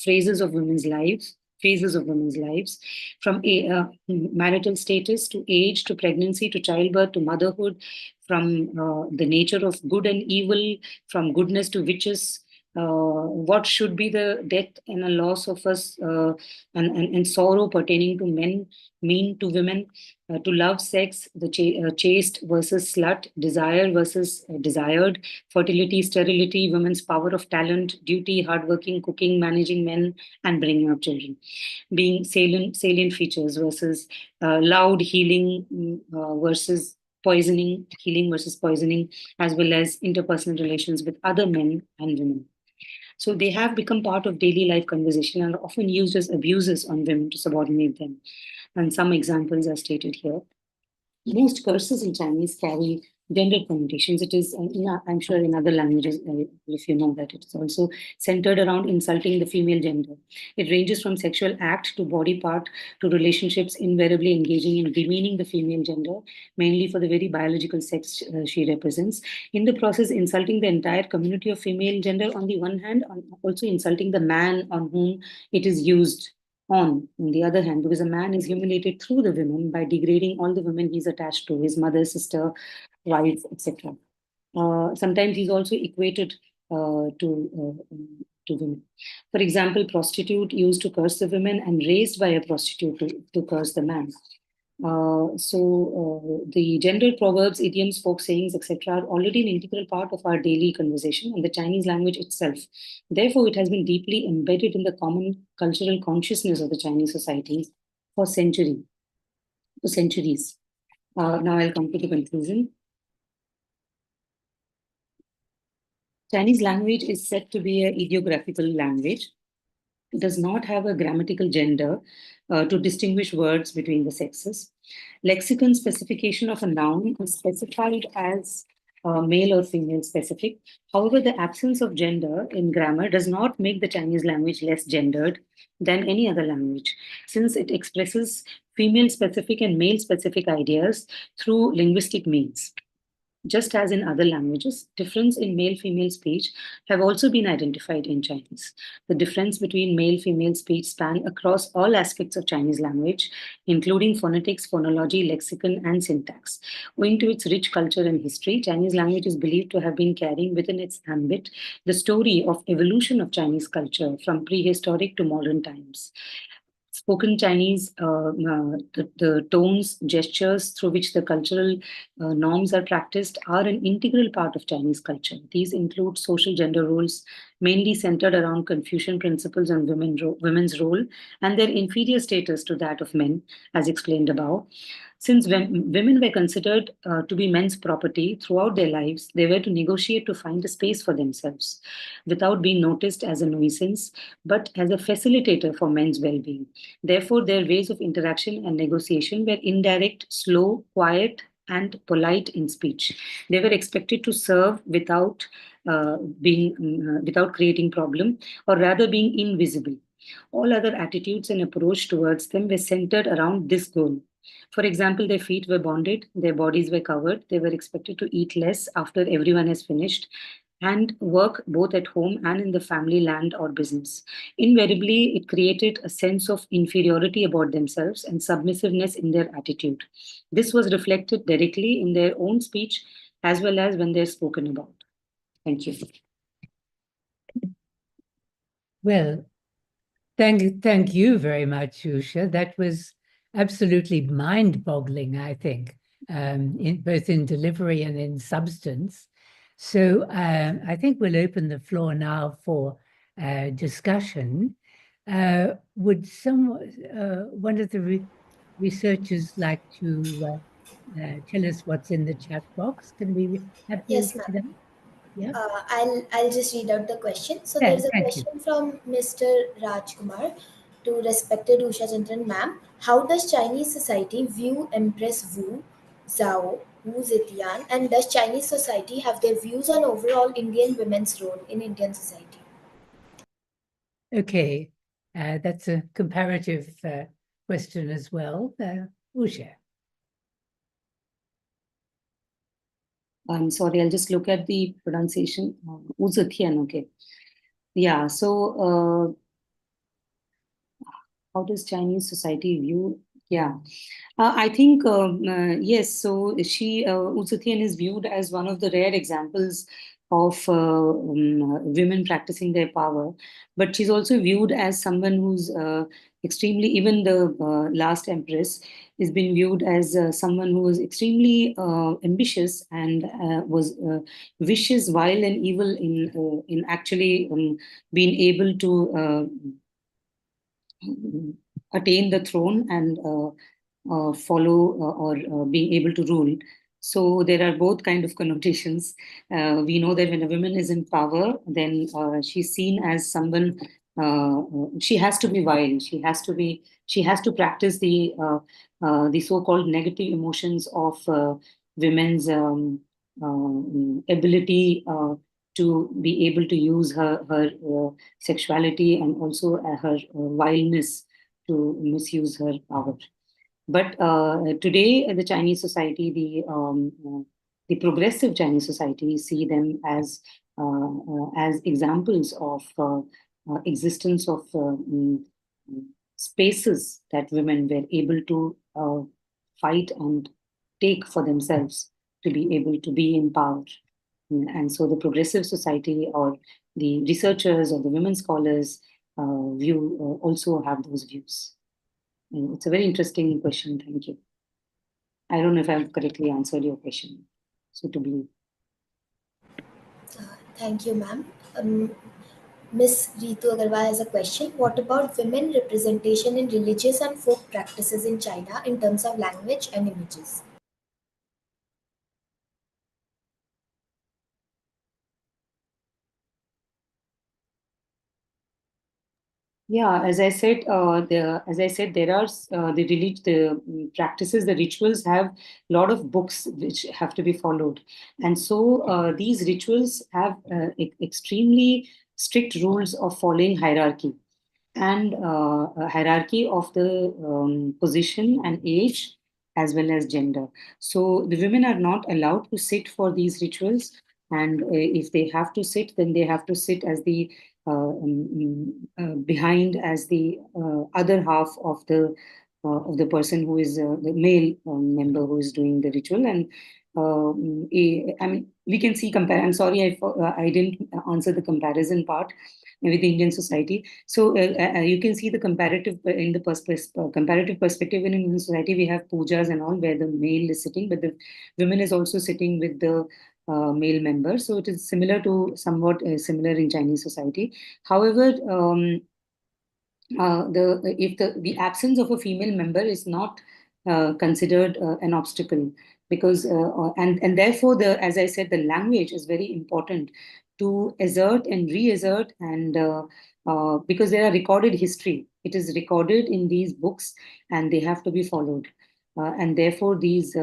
phrases of women's lives, phases of women's lives, from marital status to age to pregnancy to childbirth to motherhood, from the nature of good and evil, from goodness to witches. What should be the death and a loss of us, and sorrow pertaining to men mean to women, to love, sex, the chaste versus slut, desire versus desired, fertility, sterility, women's power of talent, duty, hardworking, cooking, managing men, and bringing up children, being salient features versus loud, healing versus poisoning, healing versus poisoning, as well as interpersonal relations with other men and women. So they have become part of daily life conversation and are often used as abuses on women to subordinate them. And some examples are stated here. Most curses in Chinese carry gendered connotations. It is, I'm sure in other languages, if you know that, it's also centered around insulting the female gender. It ranges from sexual act to body part to relationships, invariably engaging in demeaning the female gender, mainly for the very biological sex she represents. In the process, insulting the entire community of female gender on the one hand, also insulting the man on whom it is used on the other hand, because a man is humiliated through the women by degrading all the women he's attached to, his mother, sister, wife, etc. Sometimes he's also equated to women. For example, prostitute used to curse the women and raised by a prostitute to curse the man. The gendered proverbs, idioms, folk sayings, etc., are already an integral part of our daily conversation and the Chinese language itself. Therefore, it has been deeply embedded in the common cultural consciousness of the Chinese society for centuries. Now I'll come to the conclusion. Chinese language is said to be an ideographical language. It does not have a grammatical gender to distinguish words between the sexes. Lexicon specification of a noun is specified as male or female specific. However, the absence of gender in grammar does not make the Chinese language less gendered than any other language, since it expresses female specific and male specific ideas through linguistic means. Just as in other languages, difference in male-female speech have also been identified in Chinese. The difference between male-female speech span across all aspects of Chinese language, including phonetics, phonology, lexicon, and syntax. Owing to its rich culture and history, Chinese language is believed to have been carrying within its ambit the story of evolution of Chinese culture from prehistoric to modern times. Spoken Chinese, the tones, gestures through which the cultural norms are practiced are an integral part of Chinese culture. These include social gender roles, mainly centered around Confucian principles on women's role and their inferior status to that of men, as explained above. Since women were considered to be men's property throughout their lives, they were to negotiate to find a space for themselves without being noticed as a nuisance, but as a facilitator for men's well being. Therefore, their ways of interaction and negotiation were indirect, slow, quiet, and polite in speech. They were expected to serve without creating problem, or rather being invisible. All other attitudes and approach towards them were centered around this goal. For example, their feet were bonded, their bodies were covered, they were expected to eat less after everyone has finished, and work both at home and in the family land or business. Invariably, it created a sense of inferiority about themselves and submissiveness in their attitude. This was reflected directly in their own speech as well as when they're spoken about. Thank you. Well, thank you very much, Usha. That was absolutely mind-boggling, I think, both in delivery and in substance. So I think we'll open the floor now for discussion. Would one of the researchers like to tell us what's in the chat box? Can we have you Yes, do ma'am. that? Yeah. I'll just read out the question. So Yeah, there's a thank you. question from Mr. Rajkumar to respected Usha Chandran ma'am. How does Chinese society view Empress Wu, Zhao, Wu Zetian, and does Chinese society have their views on overall Indian women's role in Indian society? Okay, that's a comparative question as well. Usha. I'm sorry, I'll just look at the pronunciation. Uzathian, okay. Yeah, so how does Chinese society view? Yeah, I think, yes, so Uzathian is viewed as one of the rare examples of women practicing their power, but she's also viewed as someone who's extremely, even the last empress is been viewed as someone who was extremely ambitious and was vicious, vile, and evil in actually being able to attain the throne and follow or being able to rule. So there are both kind of connotations. We know that when a woman is in power, then she's seen as someone. She has to be vile. She has to be. She has to practice the so-called negative emotions of women's. ability to be able to use her sexuality and also her wildness to misuse her power. But today, the Chinese society, the progressive Chinese society, see them as examples of existence of spaces that women were able to fight and take for themselves to be able to be in power. And so the progressive society or the researchers or the women scholars view also have those views. It's a very interesting question. Thank you. I don't know if I've correctly answered your question suitably. Thank you, ma'am. Miss Ritu Agarwal has a question. What about women representation in religious and folk practices in China in terms of language and images? Yeah, as I said, there are the practices, the rituals have a lot of books which have to be followed, and so these rituals have extremely strict rules of following hierarchy and a hierarchy of the position and age as well as gender. So the women are not allowed to sit for these rituals, and if they have to sit, then they have to sit as the behind as the other half of the person who is the male member who is doing the ritual. And I mean, we can see compare. I'm sorry, I didn't answer the comparison part with the Indian society. So you can see the comparative in the comparative perspective in Indian society. We have pujas and all where the male is sitting, but the women is also sitting with the male member. So it is similar to somewhat similar in Chinese society. However, the absence of a female member is not considered an obstacle because and therefore the as I said the language is very important to assert and reassert and because there are recorded history, it is recorded in these books and they have to be followed and therefore these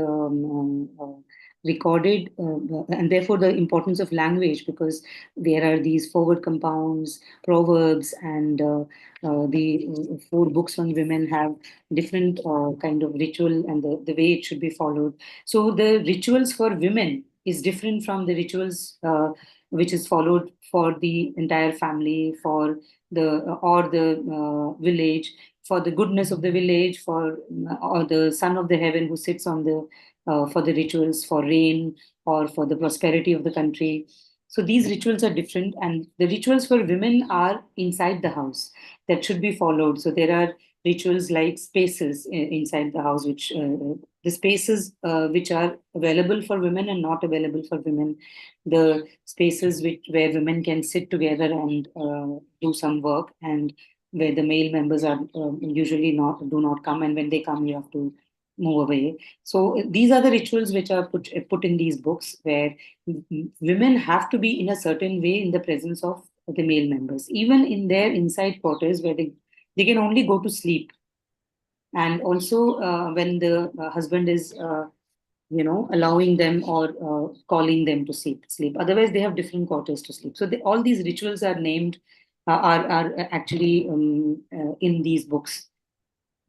recorded and therefore the importance of language because there are these forward compounds, proverbs, and the four books on women have different kind of ritual and the way it should be followed. So the rituals for women is different from the rituals which is followed for the entire family, for the or the village, for the goodness of the village, for or the son of the heaven who sits on the for the rituals for rain or for the prosperity of the country. So these rituals are different, and the rituals for women are inside the house that should be followed. So there are rituals like spaces inside the house, which the spaces which are available for women and not available for women, the spaces where women can sit together and do some work, and where the male members are usually not do not come, and when they come, you have to move away. So these are the rituals which are put in these books where women have to be in a certain way in the presence of the male members, even in their inside quarters where they can only go to sleep. And also when the husband is, allowing them or calling them to sleep. Otherwise, they have different quarters to sleep. So all these rituals are named, are actually in these books.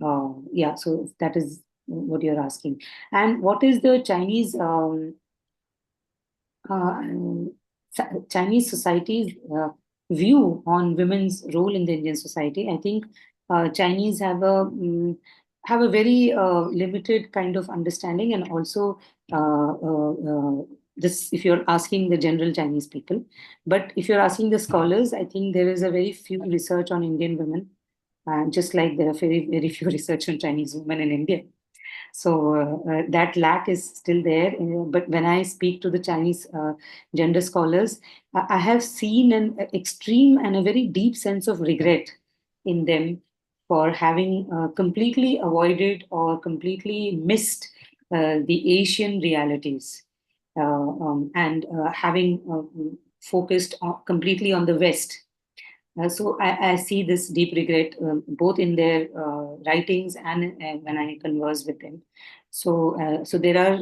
Yeah, so that is what you're asking. And what is the Chinese uh, Chinese society's view on women's role in the Indian society? I think Chinese have a very limited kind of understanding, and also this if you're asking the general Chinese people, but if you're asking the scholars, I think there is a very few research on Indian women, just like there are very few research on Chinese women in India. So that lack is still there. But when I speak to the Chinese gender scholars, I have seen an extreme and a very deep sense of regret in them for having completely avoided or completely missed the Asian realities and having focused completely on the West. So I see this deep regret both in their writings and when I converse with them. So there are,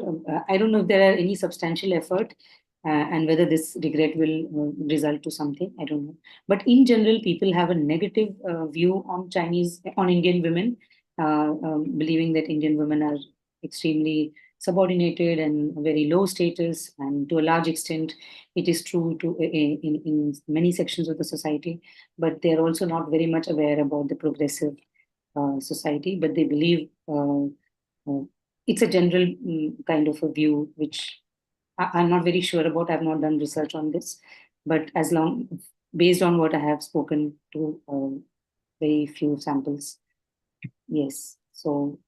I don't know if there are any substantial effort and whether this regret will result to something, I don't know. But in general, people have a negative view on Indian women, believing that Indian women are extremely subordinated and very low status, and to a large extent, it is true to in many sections of the society, but they're also not very much aware about the progressive society, but they believe uh, it's a general kind of a view, which I'm not very sure about. I've not done research on this, but based on what I have spoken to very few samples, yes. So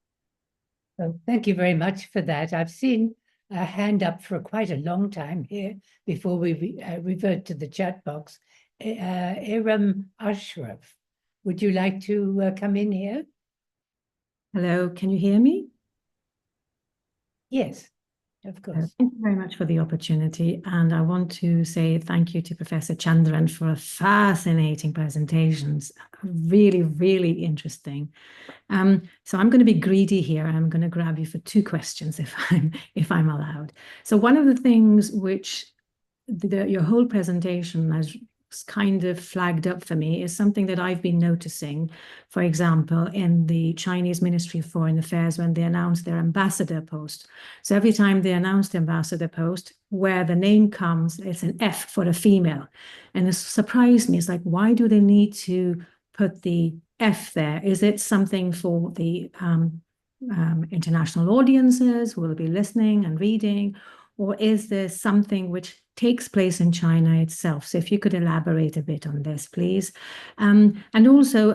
Well, thank you very much for that. I've seen a hand up for quite a long time here before we revert to the chat box. Iram Ashraf, would you like to come in here? Hello, can you hear me? Yes, of course. Thank you very much for the opportunity. And I want to say thank you to Professor Chandran for fascinating presentations. Really, really interesting. So I'm going to be greedy here. I'm going to grab you for two questions if I'm allowed. So one of the things which your whole presentation has kind of flagged up for me is something that I've been noticing, for example, in the Chinese Ministry of Foreign Affairs when they announced their ambassador post. So every time they announce the ambassador post, where the name comes, it's an F for a female. And it surprised me. It's like, why do they need to put the F there? Is it something for the international audiences who will be listening and reading? Or is there something which takes place in China itself? So if you could elaborate a bit on this, please. And also,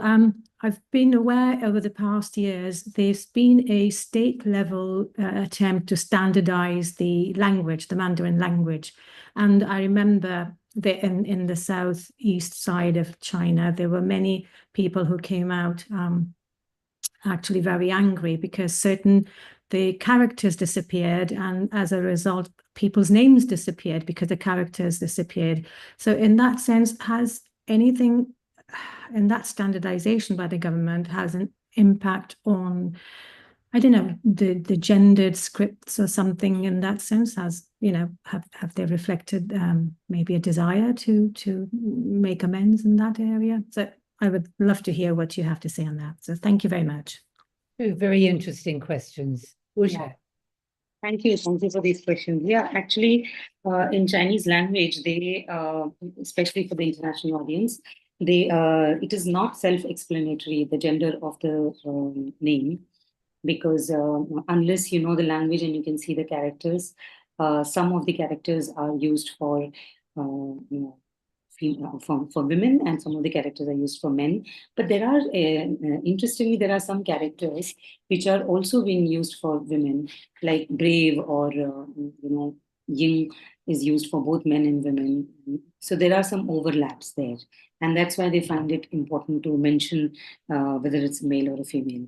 I've been aware over the past years, there's been a state level attempt to standardize the language, the Mandarin language. And I remember that in the southeast side of China, there were many people who came out actually very angry because the characters disappeared, and as a result, people's names disappeared because the characters disappeared. So in that sense, has anything in that standardization by the government has an impact on, I don't know, the gendered scripts or something in that sense? Has, have they reflected maybe a desire to make amends in that area? So I would love to hear what you have to say on that. So thank you very much. Two very interesting questions. Usha. yeah. Thank you for these questions. Yeah, actually, in Chinese language, they, especially for the international audience, it is not self-explanatory, the gender of the name, because unless you know the language and you can see the characters, some of the characters are used for for women, and some of the characters are used for men. But there are, interestingly, there are some characters which are also being used for women, like brave or, Ying is used for both men and women. So there are some overlaps there. And that's why they find it important to mention whether it's a male or a female.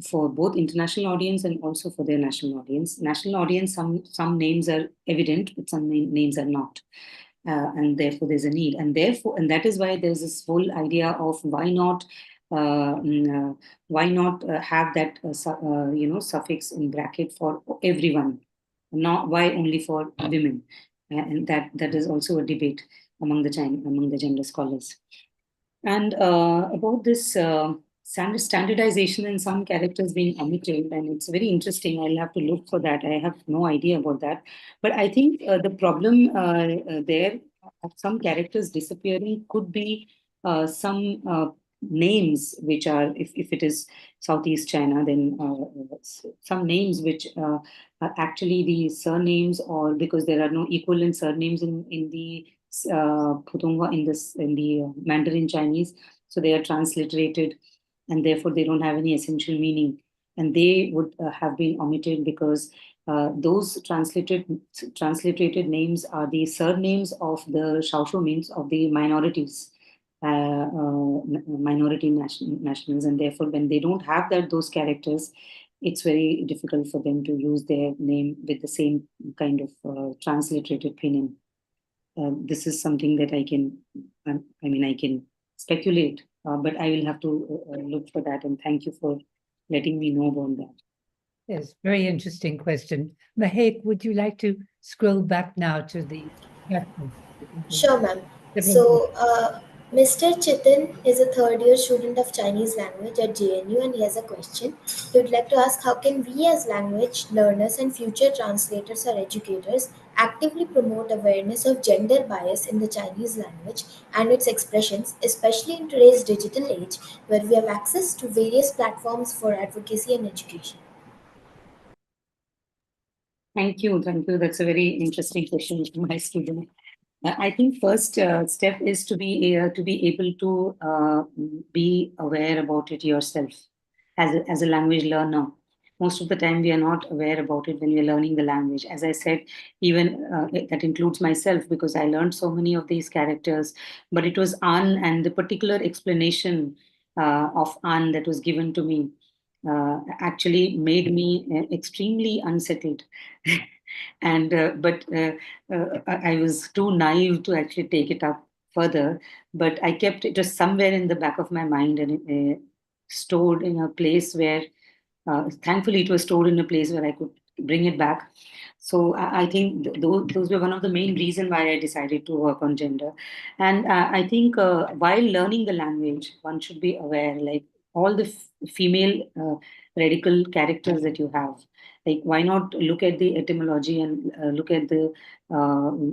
For both international audience and also for their national audience. National audience, some names are evident, but some names are not. And therefore there's a need, and that is why there's this whole idea of why not have that suffix in bracket for everyone, not why only for women, and that is also a debate among the gender scholars. And about this standardization and some characters being omitted, and it's very interesting. I'll have to look for that. I have no idea about that. But I think the problem there of some characters disappearing could be some names which are, if it is Southeast China, then some names which are actually the surnames, or because there are no equivalent surnames in the Putonghua in the Mandarin Chinese, so they are transliterated, and therefore they don't have any essential meaning, and they would have been omitted because those transliterated names are the surnames of the Shaoshu means of the minorities, minority nationals, and therefore when they don't have those characters, it's very difficult for them to use their name with the same kind of transliterated pinyin. This is something that I can speculate, but I will have to look for that. And thank you for letting me know about that. Yes, very interesting question. Mahek, would you like to scroll back now to the question? Sure, ma'am. Several more. So, Mr. Chitin is a third year student of Chinese language at JNU and he has a question. He would like to ask how can we, as language learners and future translators or educators, actively promote awareness of gender bias in the Chinese language and its expressions, especially in today's digital age where we have access to various platforms for advocacy and education? Thank you. Thank you. That's a very interesting question from my student. I think first step is to be able to be aware about it yourself as a language learner. Most of the time, we are not aware about it when we are learning the language. As I said, even that includes myself because I learned so many of these characters. But it was An and the particular explanation of An that was given to me actually made me extremely unsettled. And I was too naive to actually take it up further. But I kept it just somewhere in the back of my mind and stored in a place where, thankfully, it was stored in a place where I could bring it back. So I think those were one of the main reasons why I decided to work on gender. And I think while learning the language, one should be aware, like all the female radical characters that you have. Like, why not look at the etymology and look at the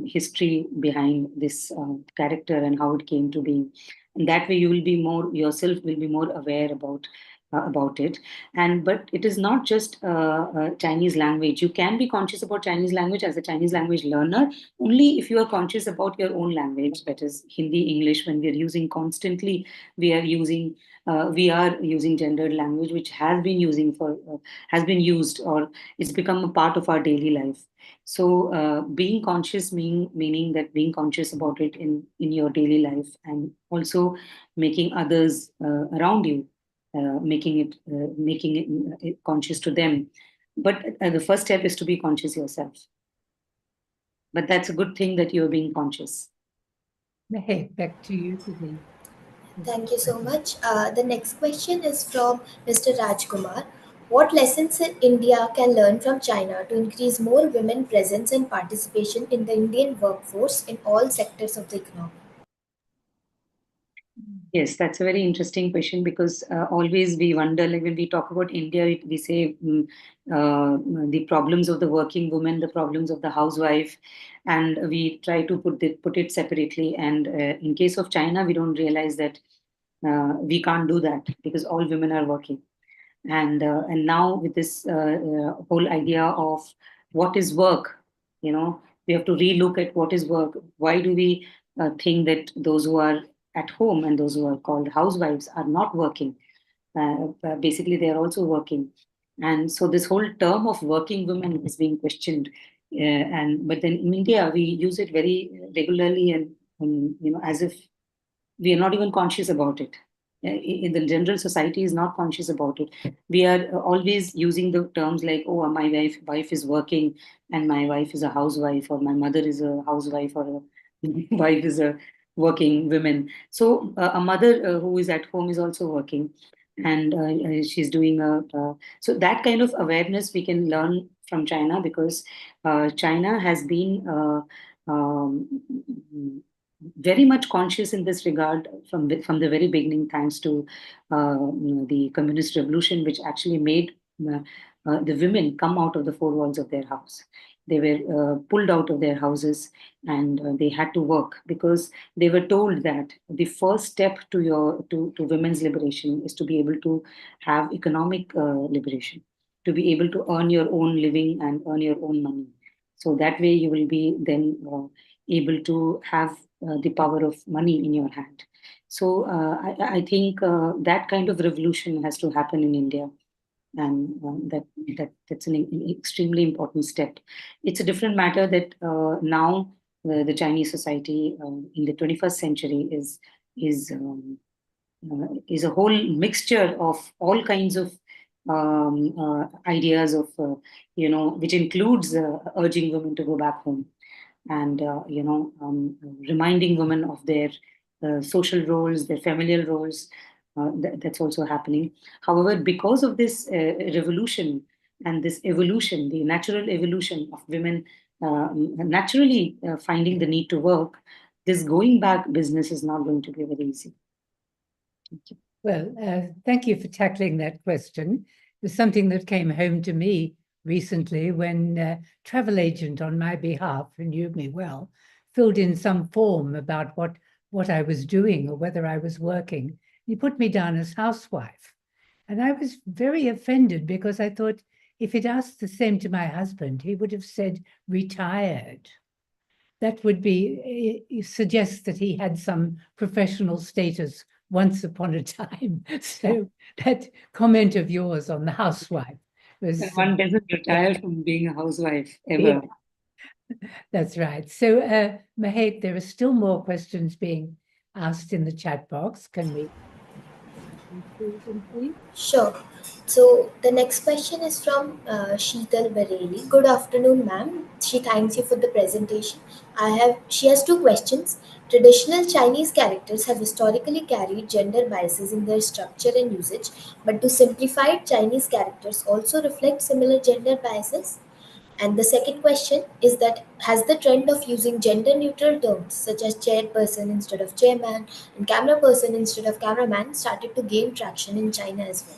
history behind this character and how it came to be? And that way, you will be more yourself will be more aware about it. And but it is not just Chinese language. You can be conscious about Chinese language as a Chinese language learner only if you are conscious about your own language, that is Hindi, English. When we are using constantly, we are using gendered language, which has been used, or it's become a part of our daily life. So being conscious meaning that being conscious about it in your daily life, and also making others around you, making it conscious to them. But the first step is to be conscious yourself. But that's a good thing that you're being conscious. Mahek, back to you for the. Thank you so much. The next question is from Mr. Rajkumar. What lessons in India can learn from China to increase more women presence and participation in the Indian workforce in all sectors of the economy? Yes, that's a very interesting question because always we wonder, like when we talk about India, we say the problems of the working woman, the problems of the housewife, and we try to put it separately. And in case of China, we don't realize that we can't do that because all women are working. And now with this whole idea of what is work, we have to relook at what is work. Why do we think that those who are at home and those who are called housewives are not working? Basically, they are also working. And so this whole term of working women is being questioned. But then in India, we use it very regularly, and as if we are not even conscious about it. In the general society is not conscious about it. We are always using the terms like, oh, my wife is working, and my wife is a housewife, or my mother is a housewife, or a wife is a working woman. So a mother who is at home is also working, and she's doing so that kind of awareness we can learn from China, because China has been very much conscious in this regard from the very beginning, thanks to the communist revolution, which actually made the women come out of the four walls of their house. They were pulled out of their houses, and they had to work because they were told that the first step to women's liberation is to be able to have economic liberation, to be able to earn your own living and earn your own money. So that way you will be then able to have the power of money in your hand. So I think that kind of revolution has to happen in India, and that's an extremely important step. It's a different matter that now the Chinese society in the 21st century is is a whole mixture of all kinds of ideas of which includes urging women to go back home, and reminding women of their social roles, their familial roles. That's also happening. However, because of this revolution and this evolution, the natural evolution of women naturally finding the need to work, this going back business is not going to be very easy. Thank you. Well, thank you for tackling that question. It was something that came home to me recently when a travel agent on my behalf, who knew me well, filled in some form about what I was doing or whether I was working. He put me down as housewife. And I was very offended because I thought if he'd asked the same to my husband, he would have said retired. That would be suggest that he had some professional status once upon a time. So that comment of yours on the housewife was... One doesn't retire from being a housewife, ever. That's right. So, Mahek, there are still more questions being asked in the chat box. Can we through them, please? Sure. So the next question is from Sheetal Bareli. Good afternoon, ma'am. She thanks you for the presentation. She has two questions. Traditional Chinese characters have historically carried gender biases in their structure and usage, but do simplified Chinese characters also reflect similar gender biases? And the second question is that has the trend of using gender neutral terms such as chairperson instead of chairman and camera person instead of cameraman started to gain traction in China as well?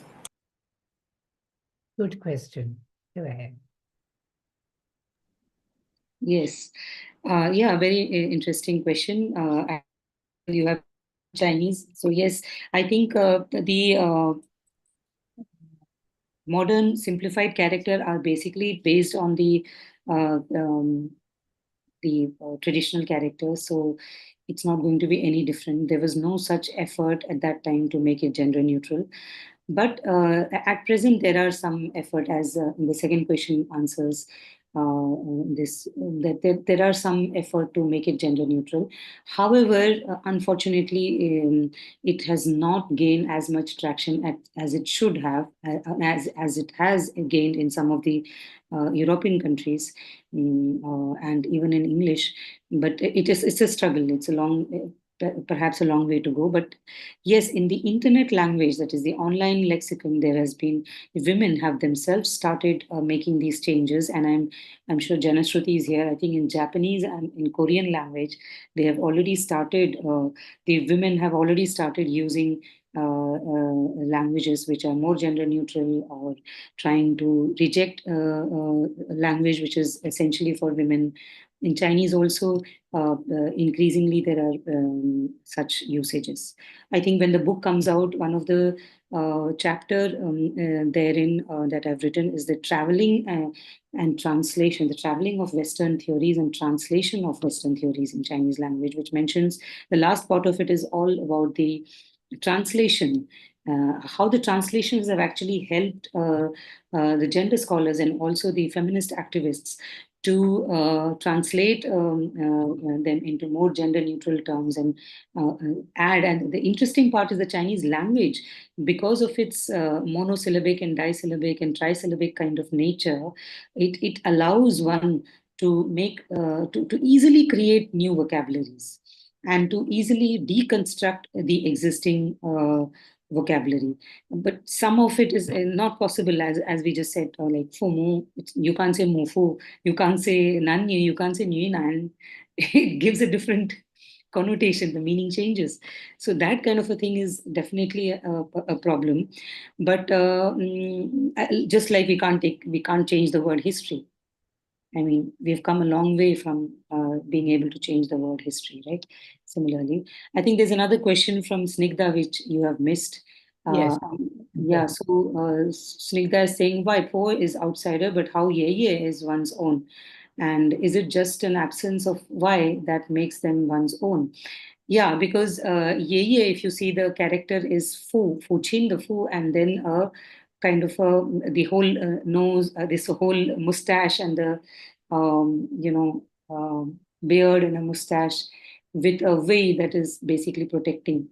Good question. Go ahead. Yes. Yeah, very interesting question. You have Chinese. So yes, I think the modern simplified character are basically based on uh, um, the traditional characters. So it's not going to be any different. There was no such effort at that time to make it gender neutral. But at present, there are some effort, as in the second question answers this, that there are some effort to make it gender neutral. However, unfortunately, it has not gained as much traction as it should have, as it has gained in some of the European countries, and even in English. But it's a struggle. It's a long, perhaps a long way to go. But yes, in the internet language, that is the online lexicon, there has been women have themselves started making these changes, and I'm sure Janashruti is here. I think in Japanese and in Korean language, they have already started. The women have already started using languages which are more gender neutral, or trying to reject language which is essentially for women. In Chinese also, increasingly there are such usages. I think when the book comes out, one of the chapter therein that I've written is the traveling and translation, the traveling of Western theories and translation of Western theories in Chinese language, which mentions the last part of it is all about the translation, how the translations have actually helped the gender scholars and also the feminist activists to translate them into more gender neutral terms and add. And the interesting part is the Chinese language, because of its monosyllabic and disyllabic and trisyllabic kind of nature, it allows one to make to easily create new vocabularies and to easily deconstruct the existing vocabulary. But some of it is not possible, as we just said, like FOMO, you can't say mofu, you can't say nanyu, you can't say nyina, and it gives a different connotation, the meaning changes. So that kind of a thing is definitely a problem. But just like we can't change the word history. I mean, we've come a long way from being able to change the word history, right? Similarly, I think there's another question from Snigdha which you have missed. Yes. Yeah, so Snigdha is saying why Po is outsider, but how Ye Ye is one's own. And is it just an absence of why that makes them one's own? Yeah, because Ye Ye, if you see the character is Fu Qin, the Fu, and then kind of the whole nose, this whole mustache and the beard and a mustache with a way that is basically protecting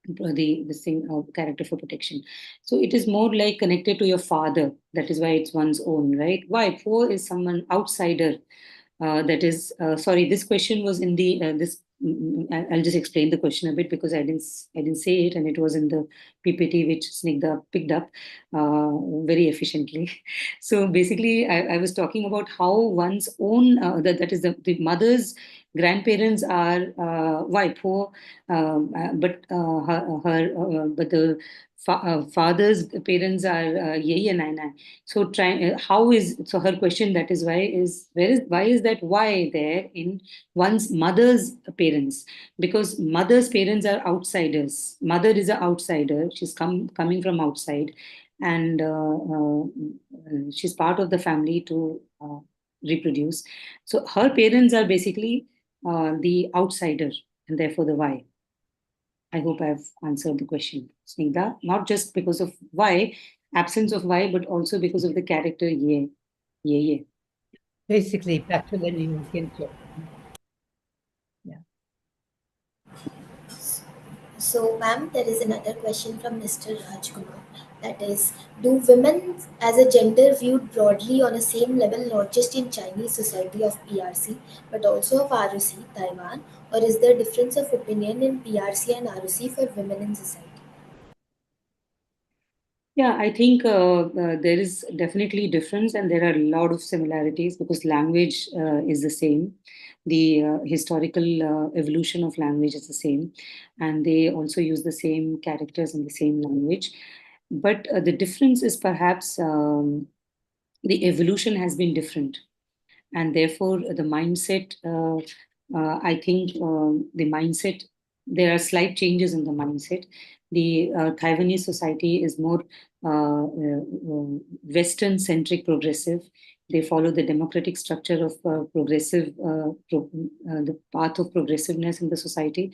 the same character for protection. So it is more like connected to your father. That is why it's one's own, right? Why Po is someone outsider. That is sorry. This question was in the this I'll just explain the question a bit because I didn't say it, and it was in the PPT which Snigdha picked up very efficiently. So basically, I was talking about how one's own that is the mother's grandparents are poor, but the father's parents are yei and nai. So her question, that is why is that why there in one's mother's parents, because mother's parents are outsiders. Mother is an outsider. She's coming from outside, and she's part of the family to reproduce. So her parents are basically the outsider, and therefore the why. I hope I've answered the question, Snigdha. Not just because of why, absence of why, but also because of the character ye, ye, ye. Basically, patrilineal kinship. Yeah. So, ma'am, there is another question from Mr. Rajkumar. That is, do women as a gender viewed broadly on a same level, not just in Chinese society of PRC, but also of ROC, Taiwan, or is there difference of opinion in PRC and ROC for women in society? Yeah, I think there is definitely difference, and there are a lot of similarities because language is the same. The historical evolution of language is the same, and they also use the same characters in the same language. But the difference is perhaps the evolution has been different, and therefore the mindset, I think the mindset, there are slight changes in the mindset. The Taiwanese society is more western centric progressive. They follow the democratic structure of the path of progressiveness in the society,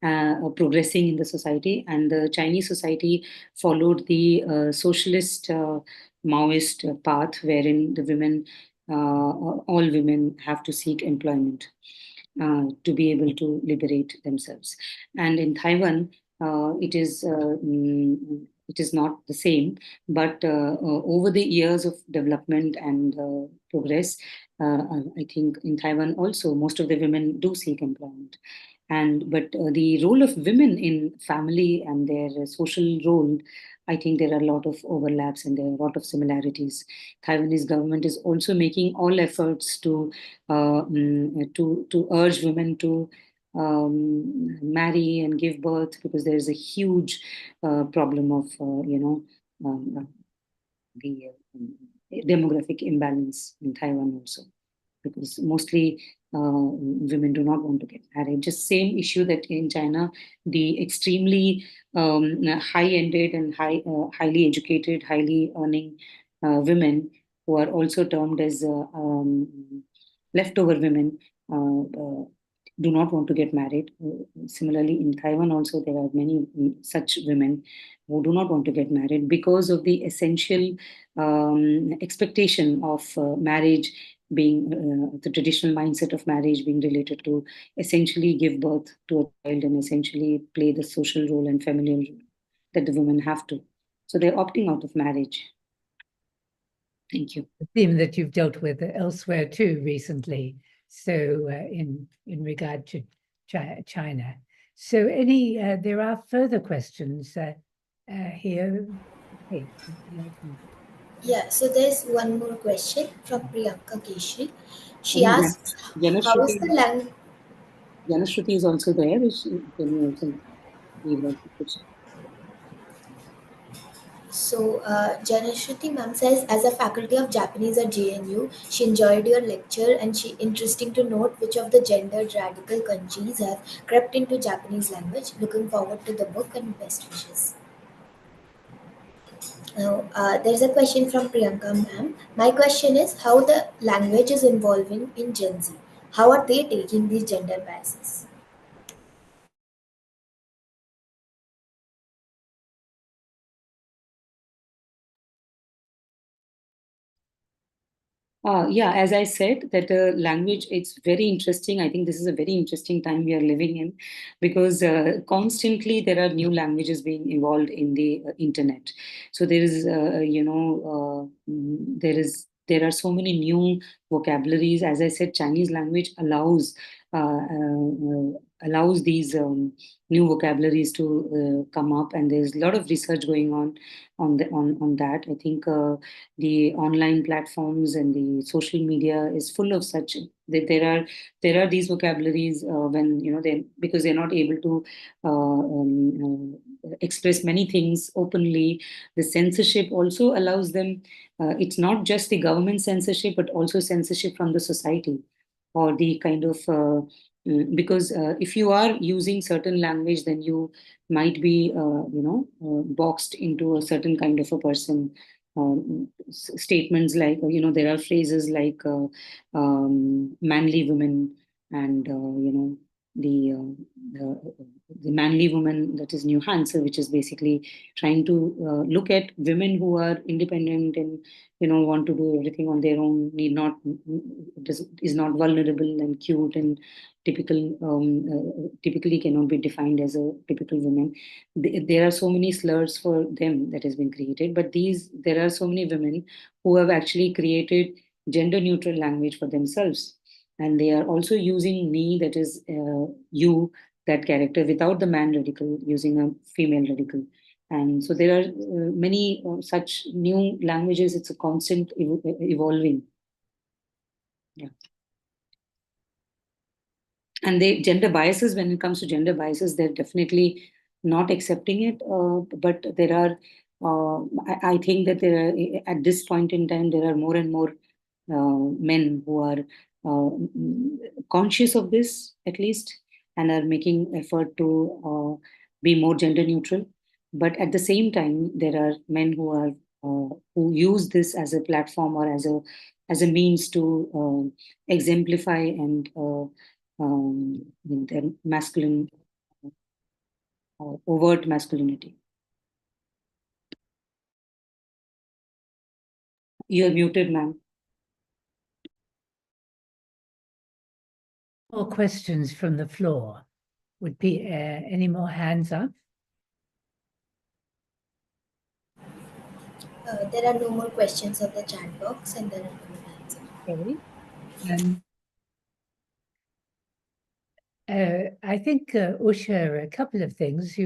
progressing in the society. And the Chinese society followed the socialist Maoist path, wherein the women, all women have to seek employment to be able to liberate themselves. And in Taiwan, it is not the same, but over the years of development and progress, I think in Taiwan also most of the women do seek employment. And but the role of women in family and their social role, I think there are a lot of overlaps and there are a lot of similarities. Taiwanese government is also making all efforts to urge women to marry and give birth, because there is a huge problem of the demographic imbalance in Taiwan also, because mostly women do not want to get married. Just same issue that in China, the extremely high-ended and highly educated, highly earning women who are also termed as leftover women do not want to get married. Similarly, in Taiwan also, there are many such women who do not want to get married because of the essential expectation of marriage being the traditional mindset of marriage being related to essentially give birth to a child and essentially play the social role and familial role that the women have to. So they're opting out of marriage. Thank you. A theme that you've dealt with elsewhere too recently. So in regard to China. So there are further questions here. Hey. Yeah, so there's one more question from Priyanka Keshri. She asks, how is the language? Janashruti is also there. Can you also read that question? So, Janashruti ma'am says, as a faculty of Japanese at JNU, she enjoyed your lecture and she interesting to note which of the gendered radical kanjis have crept into Japanese language. Looking forward to the book and best wishes. Now, there's a question from Priyanka ma'am. My question is how the language is evolving in Gen Z. How are they taking these gender biases? Yeah, as I said, that language, it's very interesting. I think this is a very interesting time we are living in, because constantly there are new languages being evolved in the internet. So there is, there are so many new vocabularies. As I said, Chinese language allows allows these new vocabularies to come up, and there's a lot of research going on that. I think the online platforms and the social media is full of such. There are these vocabularies when they, because they're not able to express many things openly. The censorship also allows them. It's not just the government censorship, but also censorship from the society, or the kind of because if you are using certain language, then you might be boxed into a certain kind of a person. Statements like, there are phrases like manly women, and the manly woman, that is new answer, which is basically trying to look at women who are independent and want to do everything on their own, need not, is not vulnerable and cute and typically cannot be defined as a typical woman. There are so many slurs for them that has been created, but there are so many women who have actually created gender neutral language for themselves, and they are also using me, that is you, that character, without the man radical, using a female radical. And so there are many such new languages. It's a constant evolving. Yeah. And they gender biases, when it comes to gender biases, they're definitely not accepting it. But there are, I think that there are, at this point in time, there are more and more men who are conscious of this, at least, and are making effort to be more gender neutral. But at the same time, there are men who are who use this as a platform, or as a means to exemplify and their masculine, overt masculinity. You're muted, ma'am. More questions from the floor? Would be any more hands up? There are no more questions on the chat box, and there are no more answers. Okay. I think, Usha, a couple of things.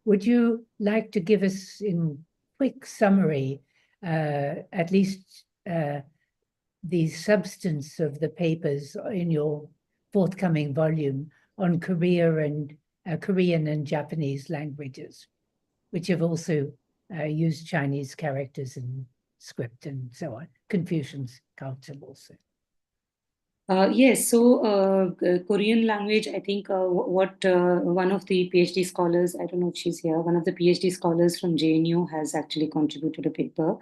Would you like to give us in quick summary, at least the substance of the papers in your forthcoming volume on Korean and Japanese languages, which have also used Chinese characters and script and so on, Confucian's culture also? Yes, so Korean language, I think what one of the PhD scholars, I don't know if she's here, one of the PhD scholars from JNU has actually contributed a paper,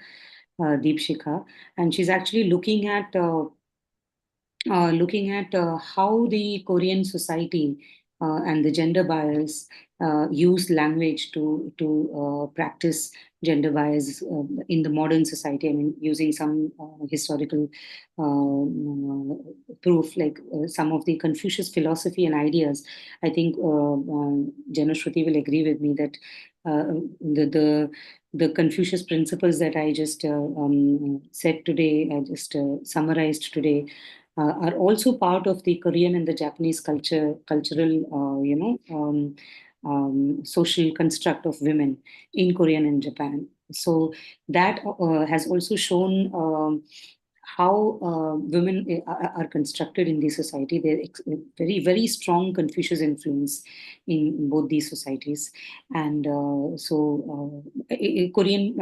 Deepshikha, and she's actually looking at how the Korean society and the gender bias use language to practice gender bias in the modern society. I mean, using some historical proof, like some of the Confucius philosophy and ideas. I think Janashruti will agree with me that the Confucius principles that I just said today, I just summarized today, are also part of the Korean and the Japanese cultural, social construct of women in Korean and Japan. So that has also shown how women are constructed in the society. There's very, very strong Confucius influence in both these societies. And Korean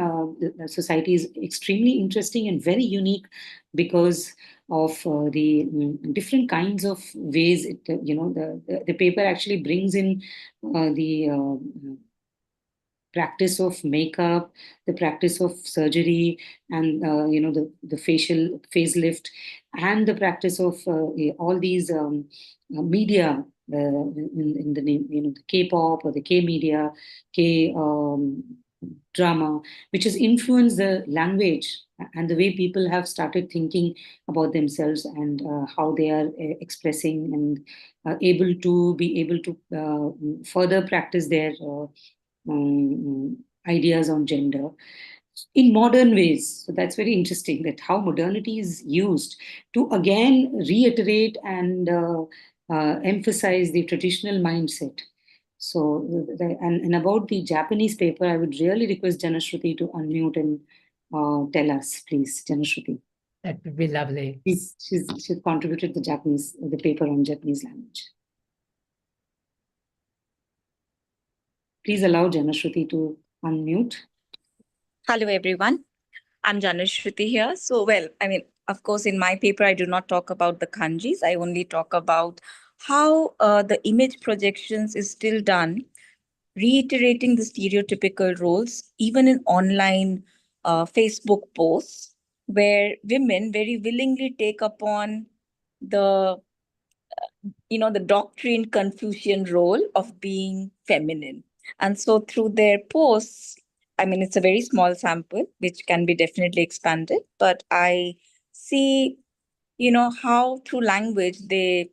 society is extremely interesting and very unique because of the different kinds of ways the paper actually brings in the practice of makeup, the practice of surgery, and the facial facelift, and the practice of all these media in the name, the K-pop or the K-media, K drama, which has influenced the language and the way people have started thinking about themselves, and how they are expressing and able to further practice their ideas on gender in modern ways. So that's very interesting, that how modernity is used to again reiterate and emphasize the traditional mindset. So, and about the Japanese paper, I would really request Janashruti to unmute and tell us, please, Janashruti. That would be lovely. She's contributed the paper on Japanese language. Please allow Janashruti to unmute. Hello, everyone. I'm Janashruti here. So, well, I mean, of course, in my paper, I do not talk about the kanjis. I only talk about how the image projections is still done, reiterating the stereotypical roles, even in online Facebook posts, where women very willingly take upon the the doctrine Confucian role of being feminine. And so through their posts, I mean, it's a very small sample, which can be definitely expanded, but I see, how through language they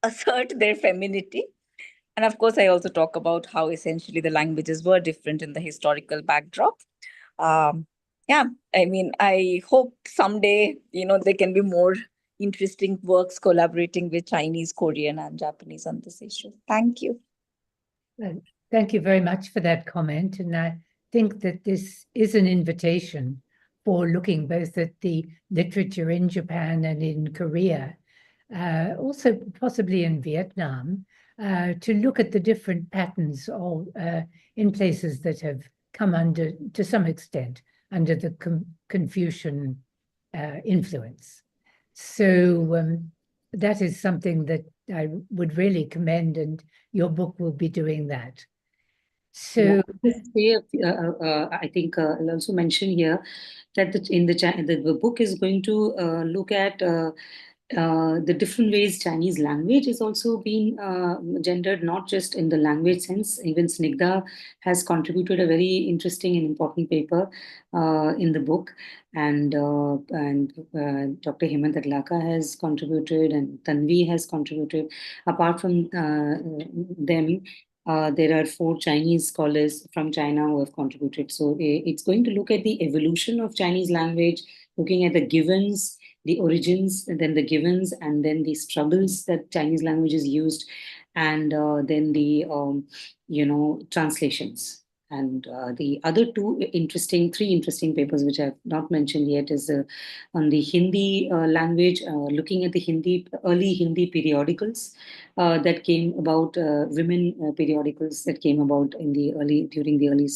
assert their femininity. And of course, I also talk about how essentially the languages were different in the historical backdrop. Um, yeah, I mean, I hope someday, there can be more interesting works collaborating with Chinese, Korean, and Japanese on this issue. Thank you. Well, thank you very much for that comment. And I think that this is an invitation for looking both at the literature in Japan and in Korea, also possibly in Vietnam, to look at the different patterns of, in places that have come under, to some extent, under the Confucian influence. So that is something that I would really commend, and your book will be doing that. So I think I'll also mention here that the book is going to look at the different ways Chinese language is also being gendered, not just in the language sense. Even Snigdha has contributed a very interesting and important paper in the book, and Dr. Hemant Adlaka has contributed, and Tanvi has contributed. Apart from them, there are 4 Chinese scholars from China who have contributed. So it's going to look at the evolution of Chinese language, looking at the givens, the origins, and then the givens, and then the struggles that Chinese language is used, and then the translations. And the other 3 interesting papers which I've not mentioned yet is on the Hindi language, looking at the early Hindi periodicals that came about, women periodicals that came about during the early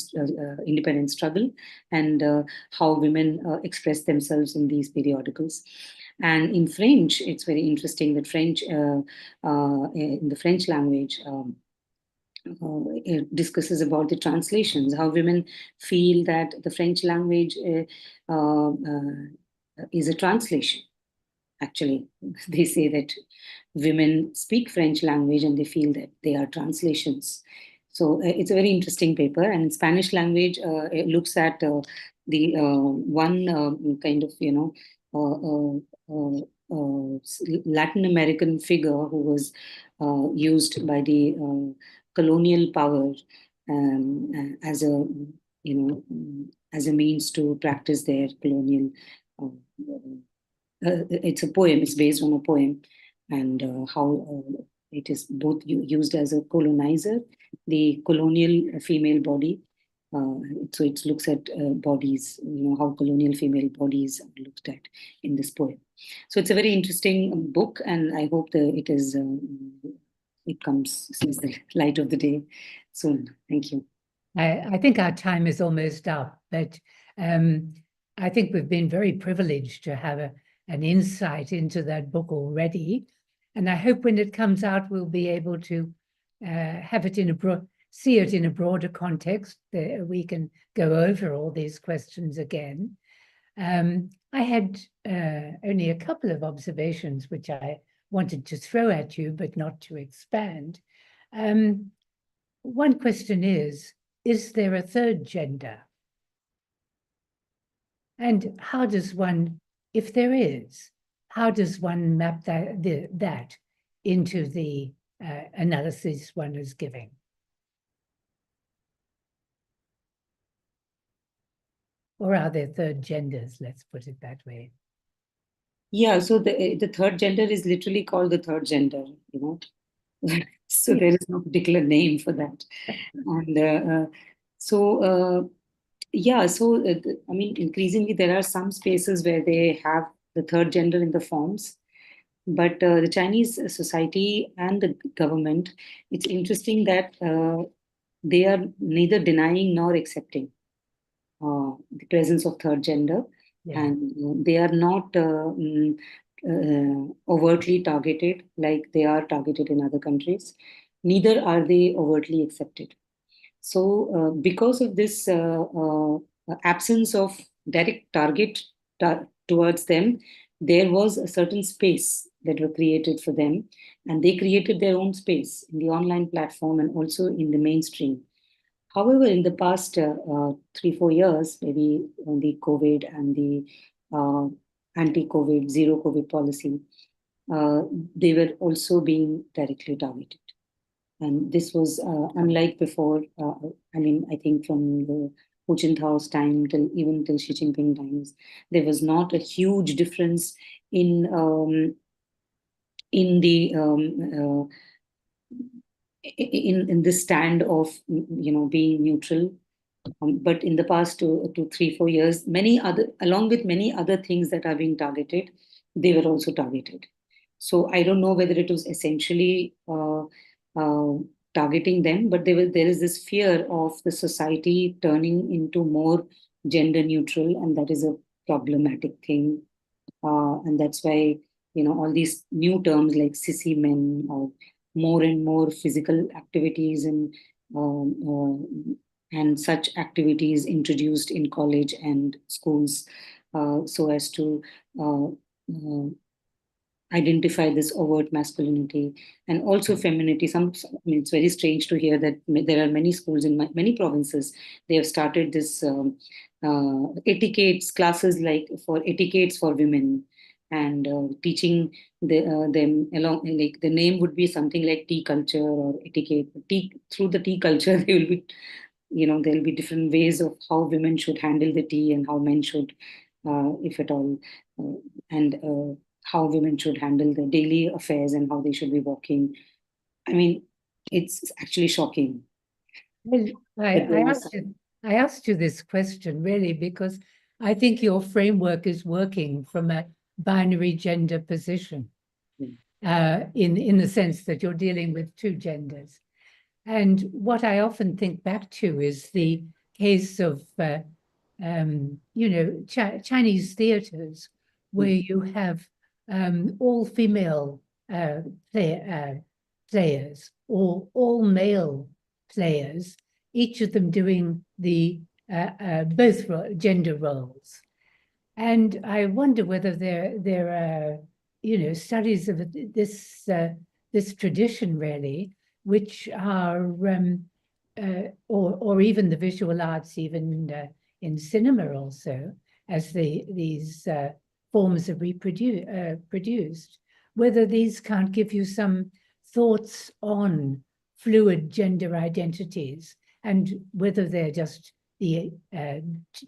independence struggle, and how women expressed themselves in these periodicals. And in French, it's very interesting that in the French language, it discusses about the translations, how women feel that the French language is a translation. Actually, they say that women speak French language and they feel that they are translations. So it's a very interesting paper. And in Spanish language, it looks at the one kind of, Latin American figure who was used by the colonial power as a means to practice their colonial. It's a poem. It's based on a poem, and how it is both used as a colonizer, the colonial female body. So it looks at bodies, how colonial female bodies are looked at in this poem. So it's a very interesting book, and I hope that it comes sees the light of the day soon. Thank you. I think our time is almost up, but I think we've been very privileged to have an insight into that book already. And I hope when it comes out, we'll be able to have it see it in a broader context. We can go over all these questions again. I had only a couple of observations which I wanted to throw at you, but not to expand. One question is there a third gender? And how does one, if there is, how does one map that into the analysis one is giving? Or are there third genders? Let's put it that way. Yeah, so the third gender is literally called the third gender, So there is no particular name for that. And yeah, so I mean, increasingly there are some spaces where they have the third gender in the forms, but the Chinese society and the government, it's interesting that they are neither denying nor accepting the presence of third gender, Yeah. and they are not overtly targeted like they are targeted in other countries. Neither are they overtly accepted. So, because of this absence of direct target towards them, there was a certain space that were created for them, and they created their own space in the online platform and also in the mainstream. However, in the past 3, 4 years, maybe on the COVID and the uh, anti-COVID, zero COVID policy, uh, they were also being directly targeted. And this was unlike before. I mean, I think from the Hu Jintao's time till even till Xi Jinping times, there was not a huge difference in the in this stand of being neutral. But in the past 2, 3, 4 years, many other, along with many other things that are being targeted, they were also targeted. So I don't know whether it was essentially uh, targeting them, but there is this fear of the society turning into more gender neutral, and that is a problematic thing. And that's why all these new terms like sissy men, or more and more physical activities and such activities introduced in college and schools, so as to uh, uh, identify this overt masculinity and also femininity. I mean, it's very strange to hear that there are many schools in many provinces. They have started this etiquettes classes, like for etiquettes for women, and teaching them along. Like the name would be something like tea culture or etiquette. Through the tea culture, they will be, there'll be different ways of how women should handle the tea and how men should, if at all, and how women should handle their daily affairs and how they should be walking. I mean, it's actually shocking. Well, that there was- I asked you this question really because I think your framework is working from a binary gender position, in the sense that you're dealing with two genders. And what I often think back to is the case of, Chinese theaters, where you have all female players or all male players, each of them doing the both gender roles. And I wonder whether there are studies of this tradition really, which are or even the visual arts, even in cinema also, as these forms are produced, whether these can't give you some thoughts on fluid gender identities and whether they're just the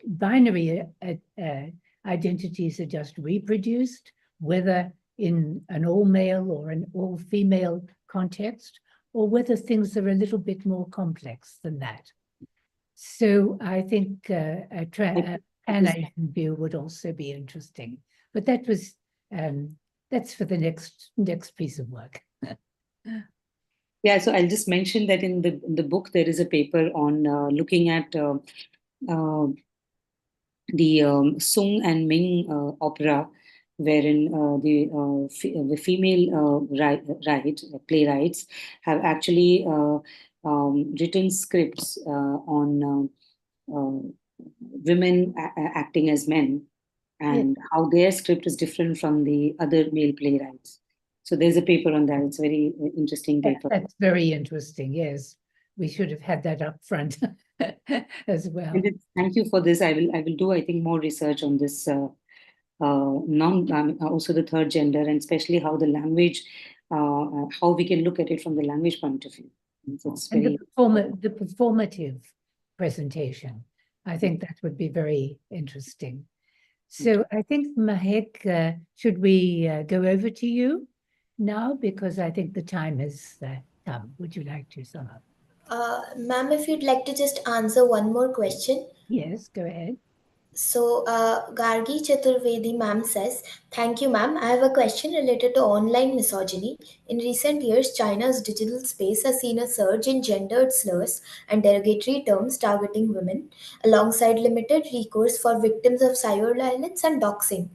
binary identities are just reproduced, whether in an all-male or an all-female context, or whether things are a little bit more complex than that. So I think a Pan-Asian view would also be interesting. But that's for the next piece of work. Yeah, so I'll just mention that in the book there is a paper on looking at the Sung and Ming opera, wherein the female playwrights have actually written scripts on women acting as men, and how their script is different from the other male playwrights. So there's a paper on that. It's a very interesting paper. That's very interesting. Yes, we should have had that up front as well. And thank you for this. I will do, I think, more research on this also the third gender, and especially how the language, how we can look at it from the language point of view. So it's very the performative presentation. I think that would be very interesting. So I think, Mahek, should we go over to you now because I think the time has come. Would you like to sum up? Ma'am, if you'd like to just answer one more question. Yes, go ahead. So, Gargi Chaturvedi ma'am says, thank you, ma'am. I have a question related to online misogyny. In recent years, China's digital space has seen a surge in gendered slurs and derogatory terms targeting women, alongside limited recourse for victims of cyber violence and doxing.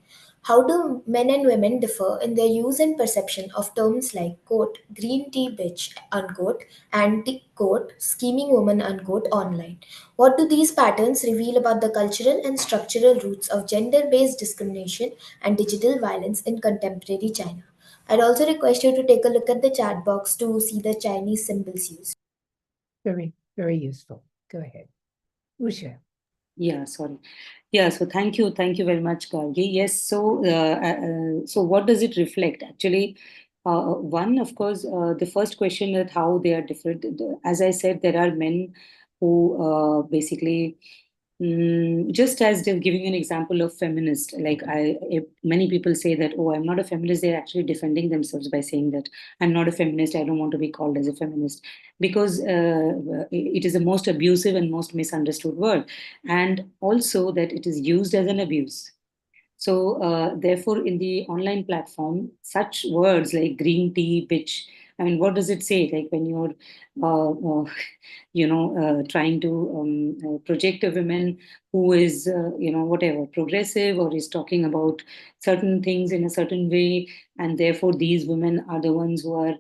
How do men and women differ in their use and perception of terms like, quote, green tea bitch, unquote, and, quote, scheming woman, unquote, online? What do these patterns reveal about the cultural and structural roots of gender based discrimination and digital violence in contemporary China? I'd also request you to take a look at the chat box to see the Chinese symbols used. Very, very useful. Go ahead. Usha. Yeah, sorry. Yeah, so thank you very much, Gargi. Yes, so what does it reflect? Actually, one, of course, the first question that how they are different. As I said, there are men who basically, just as they're giving an example of feminist, like many people say that, oh, I'm not a feminist. They're actually defending themselves by saying that I'm not a feminist. I don't want to be called as a feminist because it is the most abusive and most misunderstood word, and also that it is used as an abuse. So, therefore, in the online platform, such words like green tea, bitch, I mean, what does it say? Like when you're, trying to project a woman who is, whatever, progressive or is talking about certain things in a certain way, and therefore these women are the ones who are,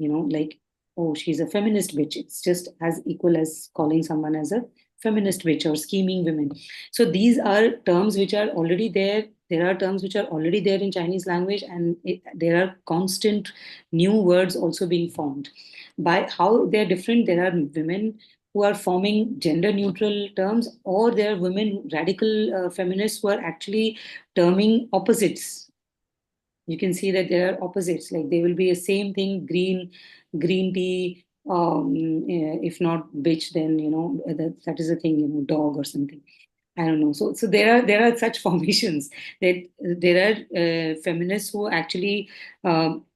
like, oh, she's a feminist bitch. It's just as equal as calling someone as a feminist bitch or scheming women. So these are terms which are already there. There are terms which are already there in Chinese language, and there are constant new words also being formed. By how they're different, there are women who are forming gender neutral terms, or there are women, radical feminists, who are actually terming opposites. You can see that there are opposites, like they will be a same thing, green tea, if not bitch, then that is a thing, dog or something. I don't know. So there are such formations that there are feminists who actually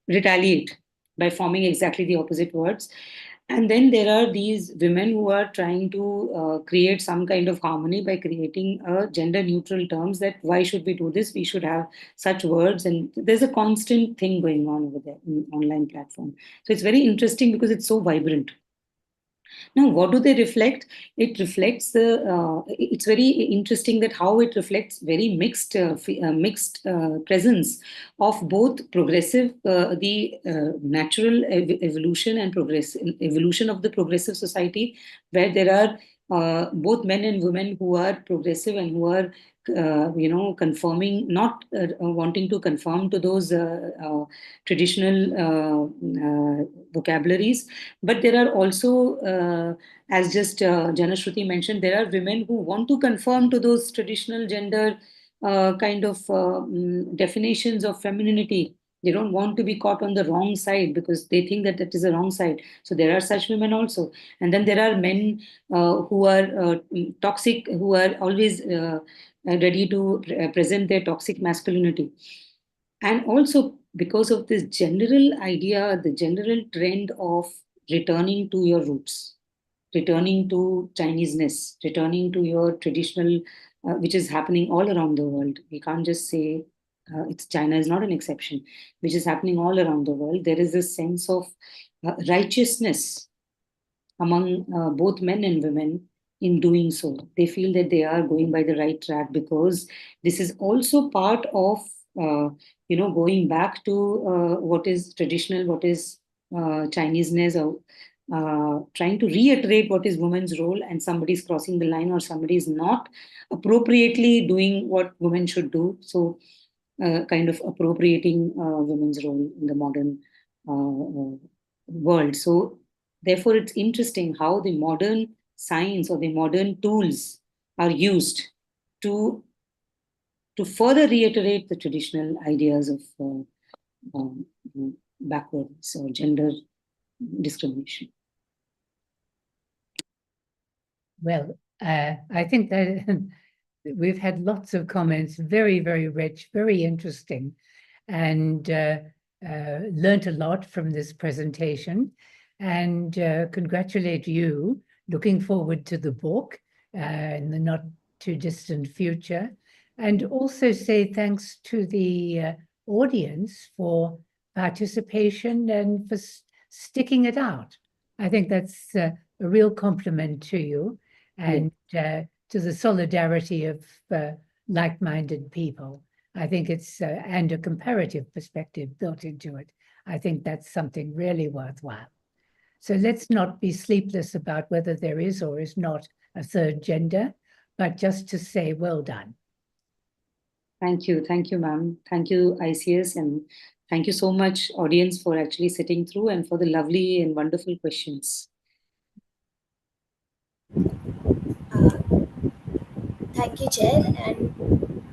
retaliate by forming exactly the opposite words. And then there are these women who are trying to create some kind of harmony by creating a gender neutral terms, that why should we do this? We should have such words. And there's a constant thing going on over there in online platform. So it's very interesting because it's so vibrant. Now, what do they reflect? It reflects the. It's very interesting that how it reflects very mixed presence of both progressive, the natural evolution and evolution of the progressive society, where there are both men and women who are progressive and who are conforming, not wanting to conform to those traditional vocabularies. But there are also, as just Janashruti mentioned, there are women who want to conform to those traditional gender kind of definitions of femininity. They don't want to be caught on the wrong side because they think that that is the wrong side. So there are such women also. And then there are men who are toxic, who are always ready to present their toxic masculinity. And also because of this general idea, the general trend of returning to your roots, returning to Chineseness, returning to your traditional, which is happening all around the world. We can't just say it's China is not an exception, which is happening all around the world. There is this sense of righteousness among both men and women in doing so. They feel that they are going by the right track because this is also part of, going back to what is traditional, what is Chineseness, or trying to reiterate what is women's role, and somebody is crossing the line or somebody is not appropriately doing what women should do. So, kind of appropriating women's role in the modern world. So, therefore, it's interesting how the modern science or the modern tools are used to further reiterate the traditional ideas of um, backwards or gender discrimination. Well, I think that we've had lots of comments, very, very rich, very interesting. And learned a lot from this presentation and congratulate you. Looking forward to the book in the not too distant future. And also say thanks to the audience for participation and for sticking it out. I think that's a real compliment to you and to the solidarity of like-minded people. I think it's and a comparative perspective built into it. I think that's something really worthwhile. So let's not be sleepless about whether there is or is not a third gender, but just to say well done. Thank you, ma'am. Thank you, ICS, and thank you so much, audience, for actually sitting through and for the lovely and wonderful questions. Thank you, Chair, and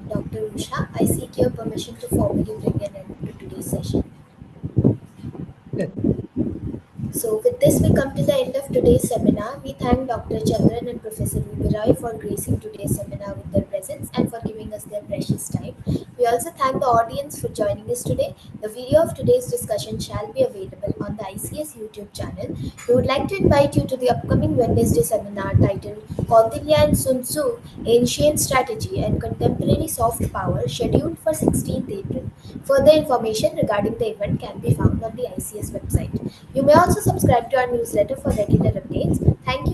Dr. Usha. I seek your permission to formally bring an end to today's session. Good. So, with this, we come to the end of today's seminar. We thank Dr. Chandran and Professor Vibiroy for gracing today's seminar with their presence and for giving us their precious time. We also thank the audience for joining us today. The video of today's discussion shall be available on the ICS YouTube channel. We would like to invite you to the upcoming Wednesday seminar titled Kautilya and Sun Tzu, Ancient Strategy and Contemporary Soft Power, scheduled for 16th April. Further information regarding the event can be found on the ICS website. You may also subscribe to our newsletter for regular updates. Thank you